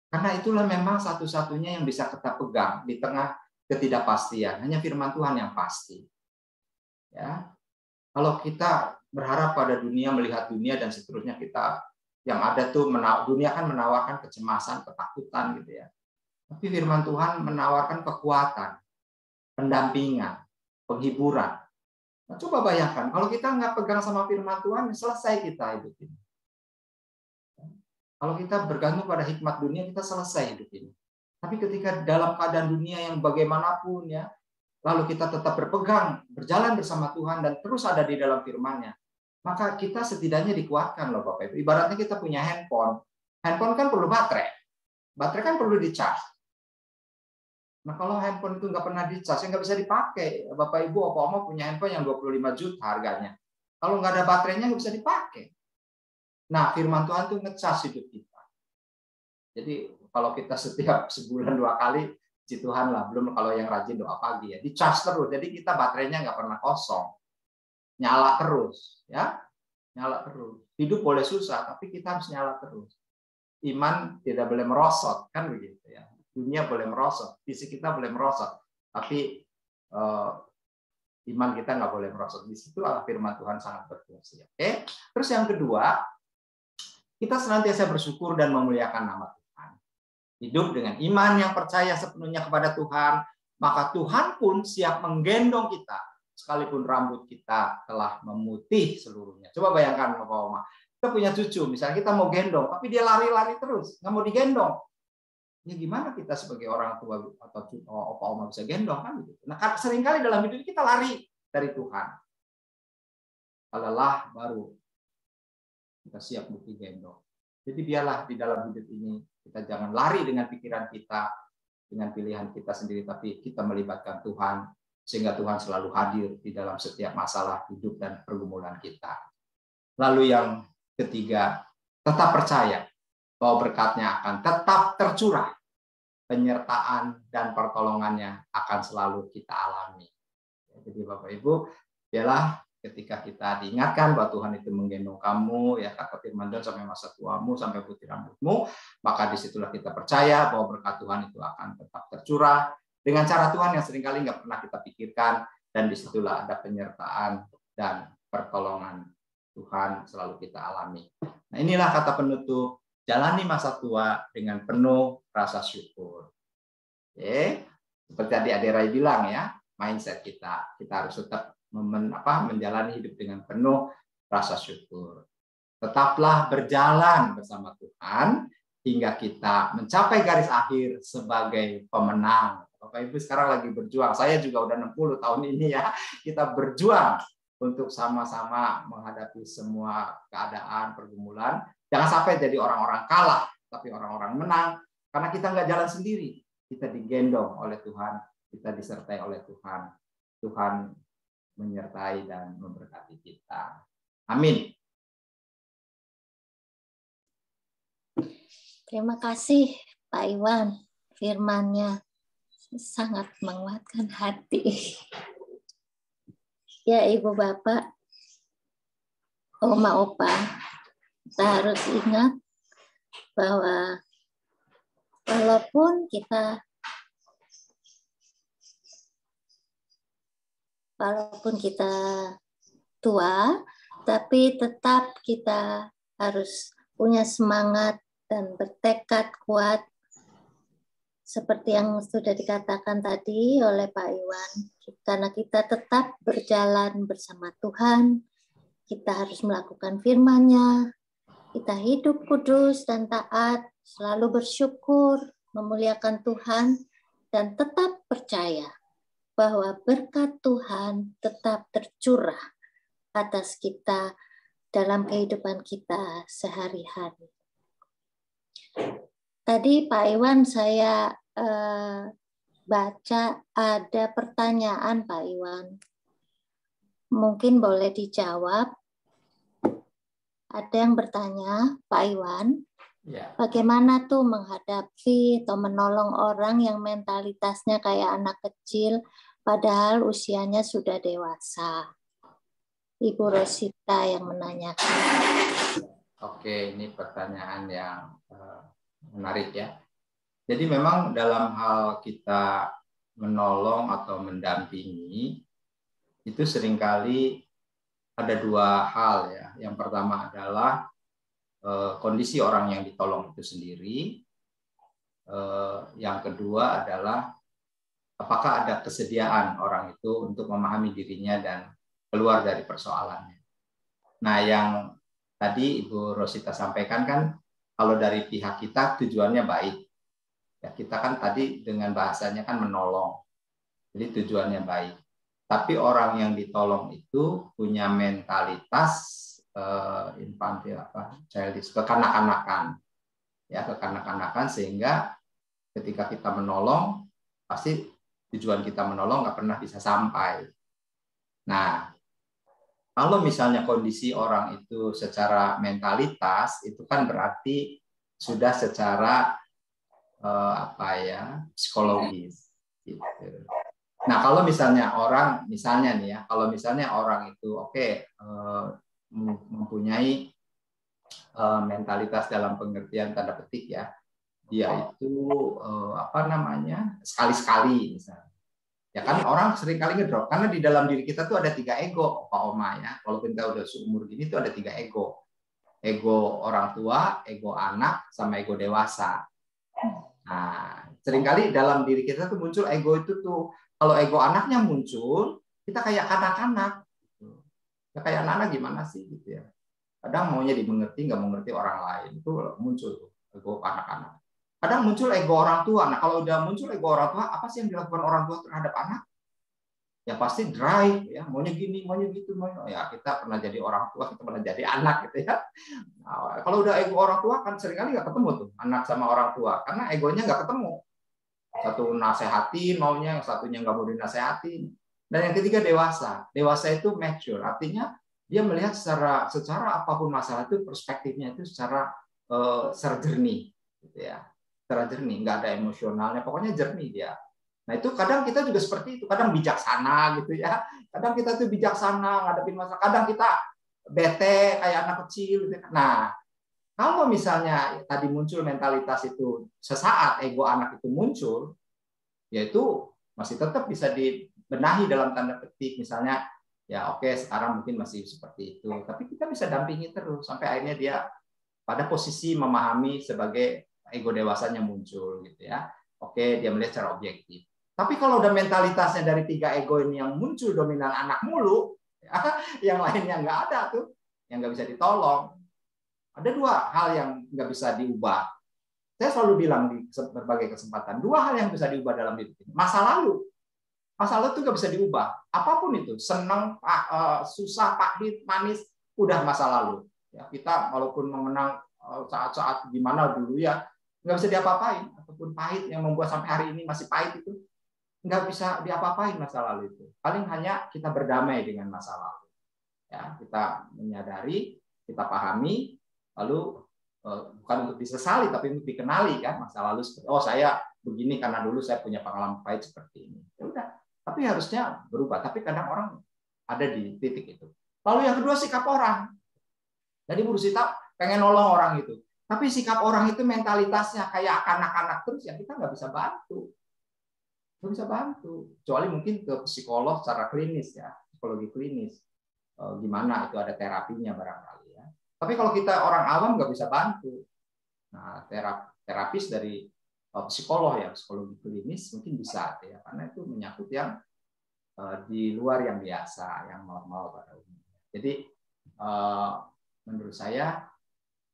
Karena itulah memang satu-satunya yang bisa kita pegang di tengah ketidakpastian. Hanya firman Tuhan yang pasti. Ya. Kalau kita berharap pada dunia, melihat dunia dan seterusnya, kita yang ada tuh dunia kan menawarkan kecemasan, ketakutan gitu ya. Tapi firman Tuhan menawarkan kekuatan, pendampingan, penghiburan. Nah, coba bayangkan, kalau kita nggak pegang sama firman Tuhan, selesai kita hidup ini. Kalau kita bergantung pada hikmat dunia, kita selesai hidup ini. Tapi ketika dalam keadaan dunia yang bagaimanapun ya, lalu kita tetap berpegang, berjalan bersama Tuhan dan terus ada di dalam firman-Nya, maka kita setidaknya dikuatkan loh Bapak Ibu. Ibaratnya kita punya handphone. Handphone kan perlu baterai. Baterai kan perlu di-charge. Nah, kalau handphone itu nggak pernah di-charge, nggak bisa dipakai. Bapak Ibu, Opa Oma punya handphone yang 25 juta harganya. Kalau nggak ada baterainya nggak bisa dipakai. Nah, firman Tuhan itu nge-charge hidup kita. Jadi kalau kita setiap sebulan 2 kali, puji Tuhan lah. Belum kalau yang rajin doa pagi ya, di-charge terus. Jadi kita baterainya nggak pernah kosong, nyala terus, ya, nyala terus. Hidup boleh susah, tapi kita harus nyala terus. Iman tidak boleh merosot, kan begitu ya. Dunia boleh merosot, fisik kita boleh merosot, tapi iman kita nggak boleh merosot. Di situ firman Tuhan sangat berfungsi. Oke. Terus yang kedua, kita senantiasa bersyukur dan memuliakan nama Tuhan. Hidup dengan iman yang percaya sepenuhnya kepada Tuhan, maka Tuhan pun siap menggendong kita, sekalipun rambut kita telah memutih seluruhnya. Coba bayangkan Bapak Oma, kita punya cucu, misalnya kita mau gendong, tapi dia lari-lari terus, nggak mau digendong. Ya gimana kita sebagai orang tua atau Opa Oma bisa gendong kan gitu. Nah, seringkali dalam hidup kita lari dari Tuhan. Lelah baru kita siap untuk digendong. Jadi biarlah di dalam hidup ini kita jangan lari dengan pikiran kita, dengan pilihan kita sendiri, tapi kita melibatkan Tuhan, sehingga Tuhan selalu hadir di dalam setiap masalah hidup dan pergumulan kita. Lalu yang ketiga, tetap percaya bahwa berkatnya akan tetap tercurah. Penyertaan dan pertolongannya akan selalu kita alami. Jadi Bapak Ibu, biarlah ketika kita diingatkan bahwa Tuhan itu menggendong kamu, ya kata firman Tuhan, sampai masa tuamu, sampai putih rambutmu, maka disitulah kita percaya bahwa berkat Tuhan itu akan tetap tercurah dengan cara Tuhan yang seringkali nggak pernah kita pikirkan, dan disitulah ada penyertaan dan pertolongan Tuhan selalu kita alami. Nah, inilah kata penutup, jalani masa tua dengan penuh rasa syukur. Oke, seperti tadi Ade Rai bilang ya, mindset kita harus tetap menjalani hidup dengan penuh rasa syukur. Tetaplah berjalan bersama Tuhan hingga kita mencapai garis akhir sebagai pemenang. Bapak Ibu sekarang lagi berjuang. Saya juga udah 60 tahun ini ya. Kita berjuang untuk sama-sama menghadapi semua keadaan, pergumulan. Jangan sampai jadi orang-orang kalah, tapi orang-orang menang. Karena kita nggak jalan sendiri. Kita digendong oleh Tuhan, kita disertai oleh Tuhan. Tuhan menyertai dan memberkati kita. Amin. Terima kasih Pak Iwan. Firman-Nya sangat menguatkan hati. Ya Ibu Bapak, Oma Opa, kita harus ingat bahwa walaupun kita tua, tapi tetap kita harus punya semangat dan bertekad kuat seperti yang sudah dikatakan tadi oleh Pak Iwan. Karena kita tetap berjalan bersama Tuhan, kita harus melakukan firman-Nya, kita hidup kudus dan taat, selalu bersyukur, memuliakan Tuhan, dan tetap percaya bahwa berkat Tuhan tetap tercurah atas kita dalam kehidupan kita sehari-hari. Tadi Pak Iwan saya baca ada pertanyaan Pak Iwan. Mungkin boleh dijawab. Ada yang bertanya, Pak Iwan, Ya. bagaimana tuh menghadapi atau menolong orang yang mentalitasnya kayak anak kecil, padahal usianya sudah dewasa? Ibu Rosita yang menanyakan. Oke, ini pertanyaan yang menarik ya. Jadi memang dalam hal kita menolong atau mendampingi, itu seringkali ada dua hal ya. Yang pertama adalah kondisi orang yang ditolong itu sendiri. Yang kedua adalah apakah ada kesediaan orang itu untuk memahami dirinya dan keluar dari persoalannya. Nah, yang tadi Ibu Rosita sampaikan kan, kalau dari pihak kita tujuannya baik. Ya, kita kan tadi dengan bahasanya kan menolong. Jadi tujuannya baik. Tapi orang yang ditolong itu punya mentalitas infantil childish, kekanak-kanakan. Ya, kekanak-kanakan, sehingga ketika kita menolong, pasti tujuan kita menolong nggak pernah bisa sampai. Nah, kalau misalnya kondisi orang itu secara mentalitas, itu kan berarti sudah secara psikologis. Gitu. Nah, kalau misalnya orang, kalau misalnya orang itu mempunyai mentalitas dalam pengertian tanda petik ya, dia itu sekali-sekali misalnya. Ya kan orang sering kali ngedrop karena di dalam diri kita tuh ada 3 ego, Pak Oma ya. Kalau kita udah seumur gini tuh ada 3 ego. Ego orang tua, ego anak, sama ego dewasa. Nah, seringkali dalam diri kita tuh muncul ego itu tuh. Kalau ego anaknya muncul, kita kayak kanak-kanak. Ya kayak anak gimana sih gitu ya. Kadang maunya dimengerti, nggak mengerti orang lain. Itu muncul tuh, ego anak-anak. Kadang muncul ego orang tua. Nah, kalau udah muncul ego orang tua, apa sih yang dilakukan orang tua terhadap anak? yang pasti drive ya, maunya gini, maunya gitu, maunya ya. Kita pernah jadi orang tua, kita pernah jadi anak gitu ya. Nah, kalau udah ego orang tua kan seringkali nggak ketemu tuh anak sama orang tua karena egonya nggak ketemu. Satu nasehatin maunya, yang satunya nggak mau dinasehatin. Dan yang ketiga dewasa. Dewasa itu mature, artinya dia melihat secara apapun masalah itu perspektifnya itu secara jernih, gitu ya. Secara jernih, nggak ada emosionalnya, pokoknya jernih dia. Nah itu kadang kita juga seperti itu, kadang bijaksana gitu ya. Kadang kita tuh bijaksana ngadepin masalah, kadang kita bete kayak anak kecil. Gitu. Nah kalau misalnya tadi muncul mentalitas itu sesaat ego anak itu muncul, yaitu masih tetap bisa dibenahi dalam tanda petik. Misalnya ya oke sekarang mungkin masih seperti itu, tapi kita bisa dampingi terus sampai akhirnya dia pada posisi memahami sebagai ego dewasanya muncul gitu ya. Oke dia melihat secara objektif. Tapi kalau udah mentalitasnya dari 3 ego ini yang muncul dominan anak mulu, ya, yang lainnya nggak ada tuh, yang nggak bisa ditolong. Ada 2 hal yang nggak bisa diubah. Saya selalu bilang di berbagai kesempatan, 2 hal yang bisa diubah dalam hidup ini. Masa lalu itu nggak bisa diubah. Apapun itu, senang, susah, pahit, manis, udah masa lalu. Ya, kita walaupun mengenang saat-saat gimana dulu ya, nggak bisa diapa-apain. Ataupun pahit yang membuat sampai hari ini masih pahit itu, nggak bisa diapa-apain masa lalu itu. Paling hanya kita berdamai dengan masa lalu. Ya, kita menyadari, kita pahami, lalu bukan untuk disesali, tapi untuk dikenali kan masa lalu seperti oh saya begini karena dulu saya punya pengalaman pahit seperti ini. Ya udah, tapi harusnya berubah. Tapi kadang orang ada di titik itu. Lalu yang kedua sikap orang. Jadi Bu Rusita pengen nolong orang itu, tapi sikap orang itu mentalitasnya kayak anak-anak terus ya kita nggak bisa bantu. Nggak bisa bantu, kecuali mungkin ke psikolog secara klinis ya, psikologi klinis. Gimana itu ada terapinya barangkali ya. Tapi kalau kita orang awam nggak bisa bantu. Nah, terapis dari psikolog ya, psikologi klinis mungkin bisa ya, karena itu menyangkut yang di luar yang biasa, yang normal pada umumnya. Jadi menurut saya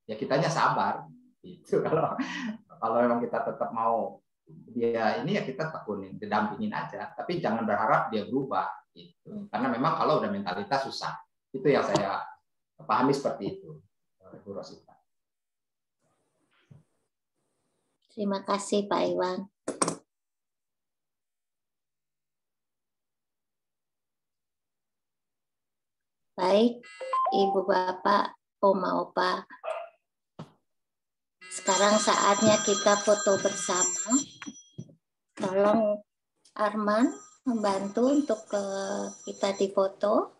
ya kitanya sabar gitu kalau memang kita tetap mau dia ini ya kita tekunin, didampingin aja, tapi jangan berharap dia berubah gitu. Karena memang kalau udah mentalitas susah. Itu yang saya pahami seperti itu, Bu Rosita. Terima kasih Pak Iwan. Baik, Ibu Bapak, Oma Opa. Sekarang saatnya kita foto bersama. Tolong Arman membantu untuk kita difoto.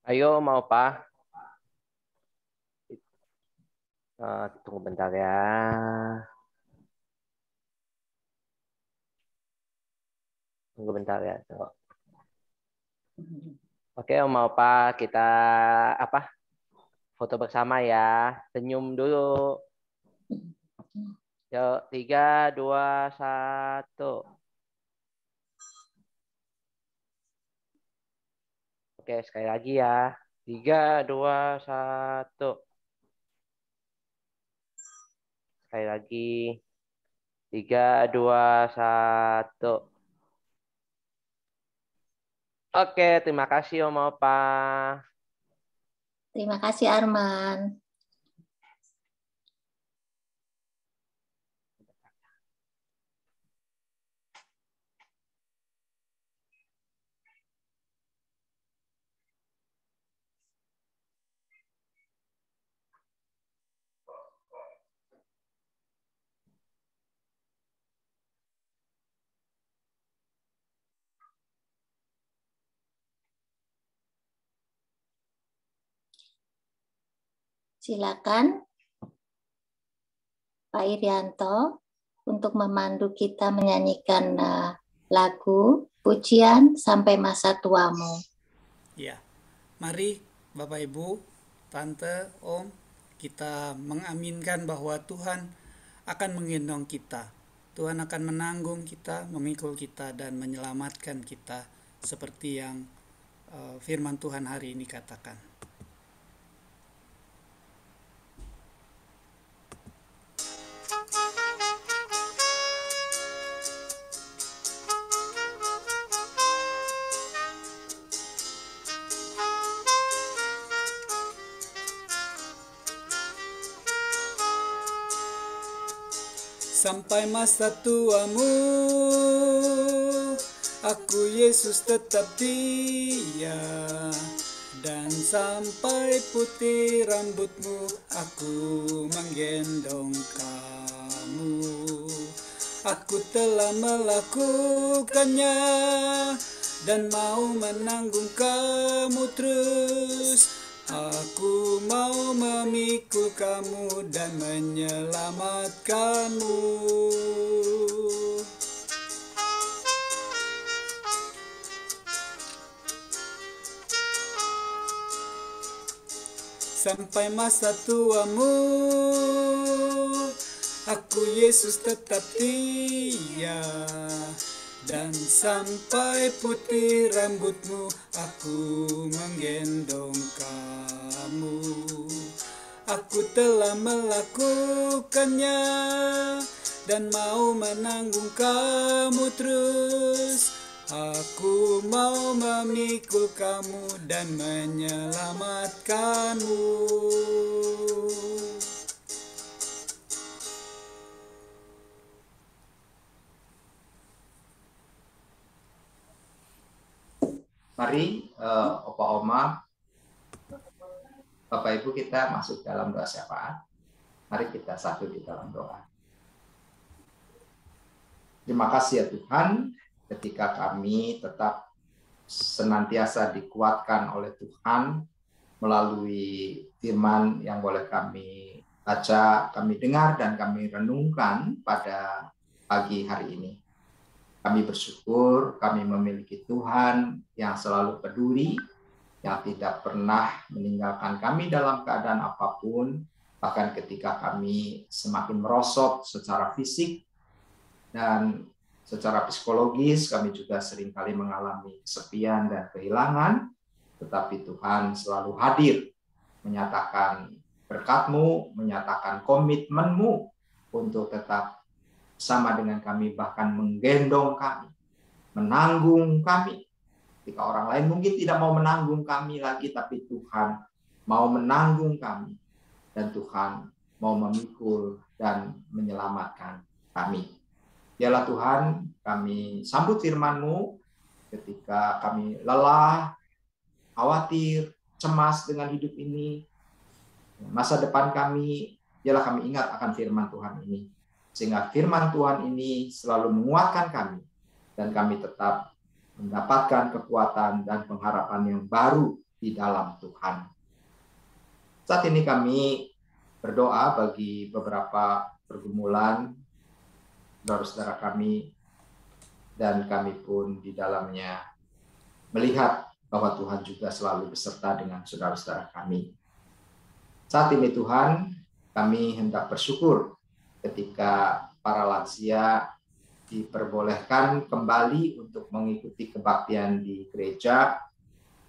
Ayo mau Pak. Tunggu bentar ya. Tunggu bentar ya. Oke, mau Pak, kita foto bersama ya. Senyum dulu. Yuk, 3, 2, 1. Oke, sekali lagi ya. 3, 2, 1. Sekali lagi. 3, 2, 1. Oke, terima kasih Om Opa. Terima kasih Arman. Silakan Pak Irianto untuk memandu kita menyanyikan lagu pujian Sampai Masa Tuamu. Ya, mari Bapak Ibu, Tante, Om, kita mengaminkan bahwa Tuhan akan menggendong kita. Tuhan akan menanggung kita, memikul kita, dan menyelamatkan kita seperti yang firman Tuhan hari ini katakan. Sampai masa tuamu, aku Yesus tetap dia. Dan sampai putih rambutmu, aku menggendong kamu. Aku telah melakukannya dan mau menanggung kamu terus. Aku mau memikul kamu dan menyelamatkanmu. Sampai masa tuamu, aku Yesus tetap dia. Dan sampai putih rambutmu, aku menggendong kamu. Aku telah melakukannya dan mau menanggung kamu terus. Aku mau memikul kamu dan menyelamatkanmu. Mari Opa Oma, Bapak Ibu, kita masuk dalam doa syafaat. Mari kita satu di dalam doa. Terima kasih ya Tuhan, ketika kami tetap senantiasa dikuatkan oleh Tuhan melalui firman yang boleh kami baca, kami dengar, dan kami renungkan pada pagi hari ini. Kami bersyukur kami memiliki Tuhan yang selalu peduli, yang tidak pernah meninggalkan kami dalam keadaan apapun, bahkan ketika kami semakin merosot secara fisik dan secara psikologis, kami juga seringkali mengalami kesepian dan kehilangan, tetapi Tuhan selalu hadir, menyatakan berkat-Mu, menyatakan komitmen-Mu untuk tetap sama dengan kami, bahkan menggendong kami, menanggung kami. Ketika orang lain mungkin tidak mau menanggung kami lagi, tapi Tuhan mau menanggung kami. Dan Tuhan mau memikul dan menyelamatkan kami. Dialah Tuhan, kami sambut firman-Mu ketika kami lelah, khawatir, cemas dengan hidup ini. Masa depan kami, dialah kami ingat akan firman Tuhan ini. Sehingga firman Tuhan ini selalu menguatkan kami, dan kami tetap mendapatkan kekuatan dan pengharapan yang baru di dalam Tuhan. Saat ini kami berdoa bagi beberapa pergumulan saudara-saudara kami, dan kami pun di dalamnya melihat bahwa Tuhan juga selalu beserta dengan saudara-saudara kami. Saat ini Tuhan, kami hendak bersyukur ketika para lansia diperbolehkan kembali untuk mengikuti kebaktian di gereja,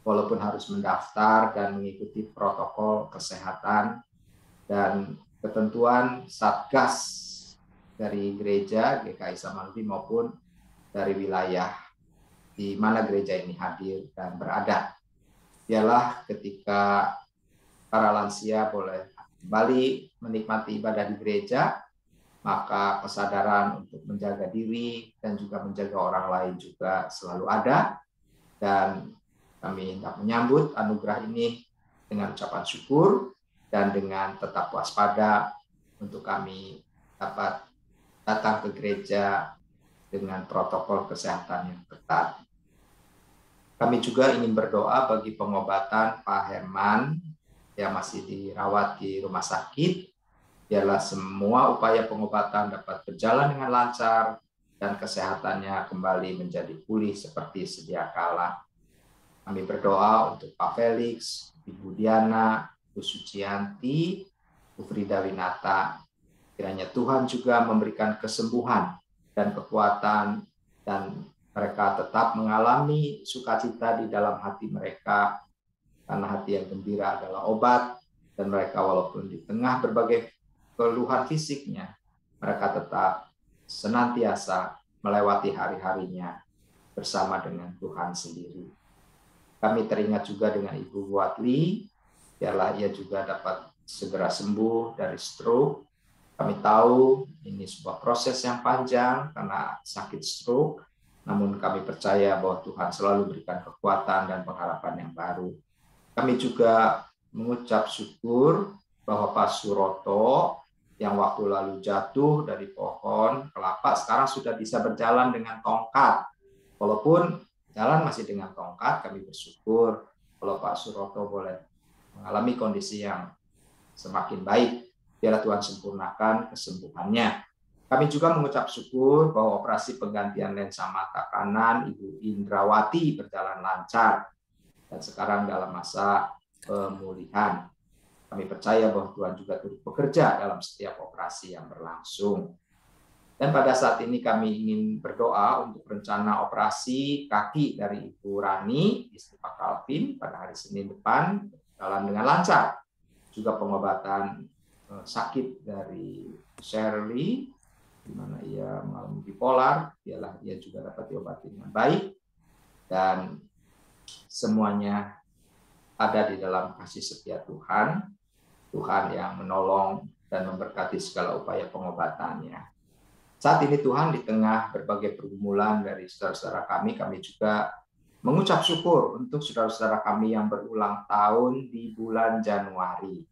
walaupun harus mendaftar dan mengikuti protokol kesehatan dan ketentuan Satgas dari gereja GKI Samanhudi maupun dari wilayah di mana gereja ini hadir dan berada. Ialah ketika para lansia boleh kembali menikmati ibadah di gereja, maka kesadaran untuk menjaga diri dan juga menjaga orang lain juga selalu ada. Dan kami hendak menyambut anugerah ini dengan ucapan syukur dan dengan tetap waspada untuk kami dapat datang ke gereja dengan protokol kesehatan yang ketat. Kami juga ingin berdoa bagi pengobatan Pak Herman yang masih dirawat di rumah sakit. Biarlah semua upaya pengobatan dapat berjalan dengan lancar dan kesehatannya kembali menjadi pulih seperti sedia kala. Kami berdoa untuk Pak Felix, Ibu Diana, Bu Sucianti, Bu Frida Winata. Kiranya Tuhan juga memberikan kesembuhan dan kekuatan, dan mereka tetap mengalami sukacita di dalam hati mereka, karena hati yang gembira adalah obat, dan mereka walaupun di tengah berbagai keluhan fisiknya, mereka tetap senantiasa melewati hari-harinya bersama dengan Tuhan sendiri. Kami teringat juga dengan Ibu Watli, biarlah ia juga dapat segera sembuh dari stroke, Kami tahu ini sebuah proses yang panjang karena sakit stroke, namun kami percaya bahwa Tuhan selalu berikan kekuatan dan pengharapan yang baru. Kami juga mengucap syukur bahwa Pak Suroto yang waktu lalu jatuh dari pohon kelapa sekarang sudah bisa berjalan dengan tongkat. Walaupun jalan masih dengan tongkat, kami bersyukur kalau Pak Suroto boleh mengalami kondisi yang semakin baik. Biarlah Tuhan sempurnakan kesembuhannya. Kami juga mengucap syukur bahwa operasi penggantian lensa mata kanan Ibu Indrawati berjalan lancar dan sekarang dalam masa pemulihan. Kami percaya bahwa Tuhan juga turut bekerja dalam setiap operasi yang berlangsung. Dan pada saat ini kami ingin berdoa untuk rencana operasi kaki dari Ibu Rani, istri Pak Calvin, pada hari Senin depan berjalan dengan lancar. Juga pengobatan sakit dari Shirley, di mana ia mengalami bipolar, biarlah ia juga dapat diobati dengan baik, dan semuanya ada di dalam kasih setia Tuhan, Tuhan yang menolong dan memberkati segala upaya pengobatannya. Saat ini Tuhan, di tengah berbagai pergumulan dari saudara-saudara kami juga mengucap syukur untuk saudara-saudara kami yang berulang tahun di bulan Januari.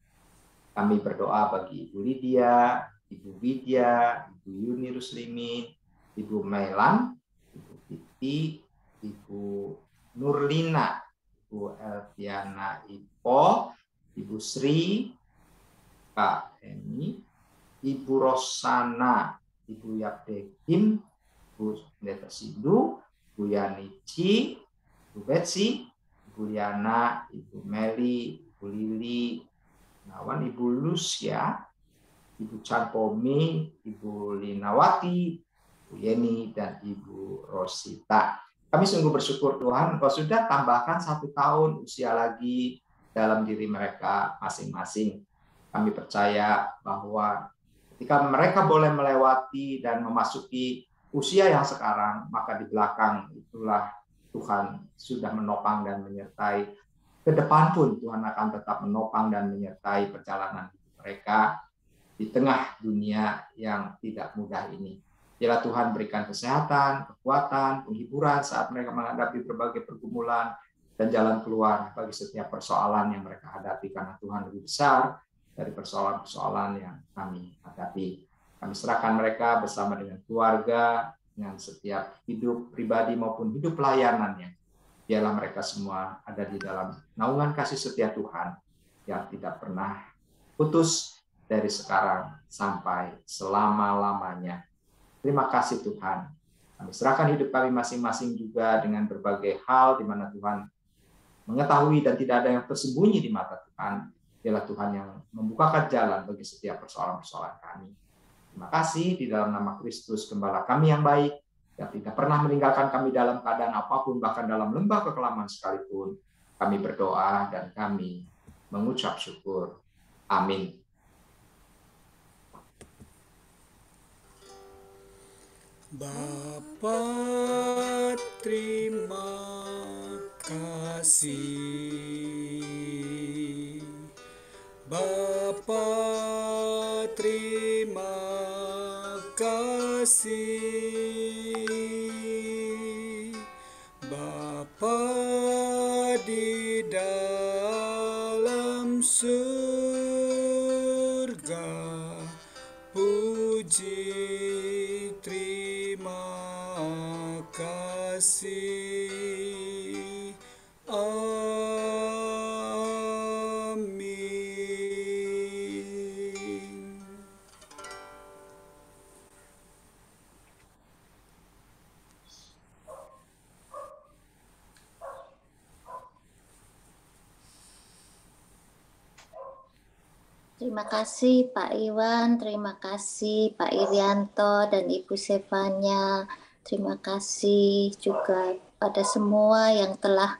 Kami berdoa bagi Ibu Lydia, Ibu Widya, Ibu Yuni Ruslimin, Ibu Mailan, Ibu Titi, Ibu Nurlina, Ibu Elviana Ipo, Ibu Sri, Kak Eni, Ibu Rosana, Ibu Yapdekim, Ibu Pendeta Sindu, Ibu Yanici, Ibu Betsy, Ibu Liana, Ibu Meli, Ibu Lili, Nawan, Ibu Lucia, Ibu Canpomi, Ibu Linawati, Ibu Yeni, dan Ibu Rosita. Kami sungguh bersyukur Tuhan, Engkau sudah tambahkan 1 tahun usia lagi dalam diri mereka masing-masing. Kami percaya bahwa ketika mereka boleh melewati dan memasuki usia yang sekarang, maka di belakang itulah Tuhan sudah menopang dan menyertai. Ke depan pun Tuhan akan tetap menopang dan menyertai perjalanan mereka di tengah dunia yang tidak mudah ini. Biarlah Tuhan berikan kesehatan, kekuatan, penghiburan saat mereka menghadapi berbagai pergumulan dan jalan keluar bagi setiap persoalan yang mereka hadapi, karena Tuhan lebih besar dari persoalan-persoalan yang kami hadapi. Kami serahkan mereka bersama dengan keluarga, dengan setiap hidup pribadi maupun hidup pelayanannya. Biarlah mereka semua ada di dalam naungan kasih setia Tuhan yang tidak pernah putus dari sekarang sampai selama-lamanya. Terima kasih Tuhan. Kami serahkan hidup kami masing-masing juga dengan berbagai hal di mana Tuhan mengetahui dan tidak ada yang tersembunyi di mata Tuhan. Biarlah Tuhan yang membukakan jalan bagi setiap persoalan-persoalan kami. Terima kasih di dalam nama Kristus, Gembala kami yang baik, yang tidak pernah meninggalkan kami dalam keadaan apapun, bahkan dalam lembah kekelaman sekalipun. Kami berdoa dan kami mengucap syukur. Amin. Bapa, terima kasih. Bapa, terima kasih. Bapa di dalam surga, puji terima kasih. Amin. Terima kasih Pak Iwan, terima kasih Pak Irianto dan Ibu Sevanya. Terima kasih juga pada semua yang telah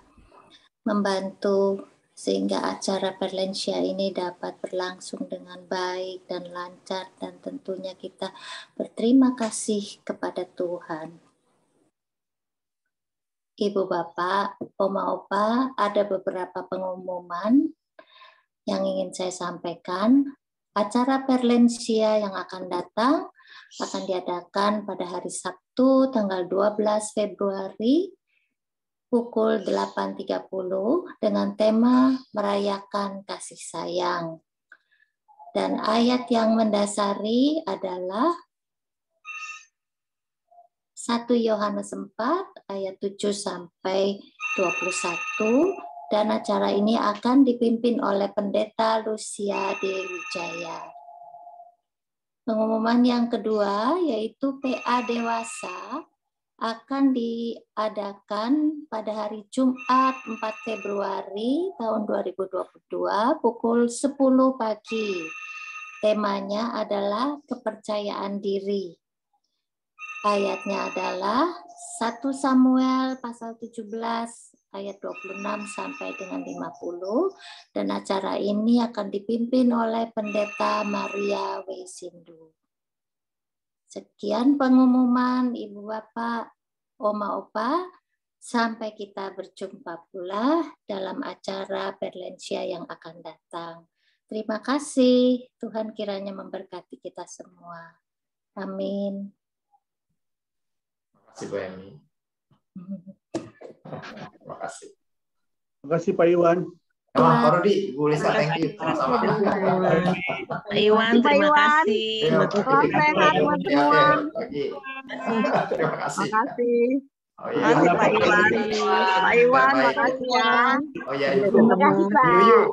membantu sehingga acara Perlensia ini dapat berlangsung dengan baik dan lancar, dan tentunya kita berterima kasih kepada Tuhan. Ibu Bapak, Oma Opa, ada beberapa pengumuman yang ingin saya sampaikan. Acara Perlensia yang akan datang akan diadakan pada hari Sabtu tanggal 12 Februari pukul 8.30 dengan tema merayakan kasih sayang. Dan ayat yang mendasari adalah 1 Yohanes 4 ayat 7 sampai 21, dan acara ini akan dipimpin oleh Pendeta Lucia Dewijaya. Pengumuman yang kedua yaitu PA Dewasa akan diadakan pada hari Jumat 4 Februari tahun 2022 pukul 10 pagi. Temanya adalah kepercayaan diri. Ayatnya adalah 1 Samuel pasal 17 ayat 26 sampai dengan 50, dan acara ini akan dipimpin oleh Pendeta Maria Wesindu. Sekian pengumuman Ibu Bapak, Oma Opa, sampai kita berjumpa pula dalam acara Perlensia yang akan datang. Terima kasih, Tuhan kiranya memberkati kita semua. Amin. Terima kasih Bu Emi. Terima kasih. Terima kasih Pak Iwan. Pak Rudi, Bu Lisa, thank you. Sama-sama. Pak Iwan, terima kasih. Salam sehat buat semua. Terima kasih. Terima kasih. Oh iya. Pak Iwan. Pak Iwan, makasih ya. Oh iya, Terima kasih, Pak. Yuk.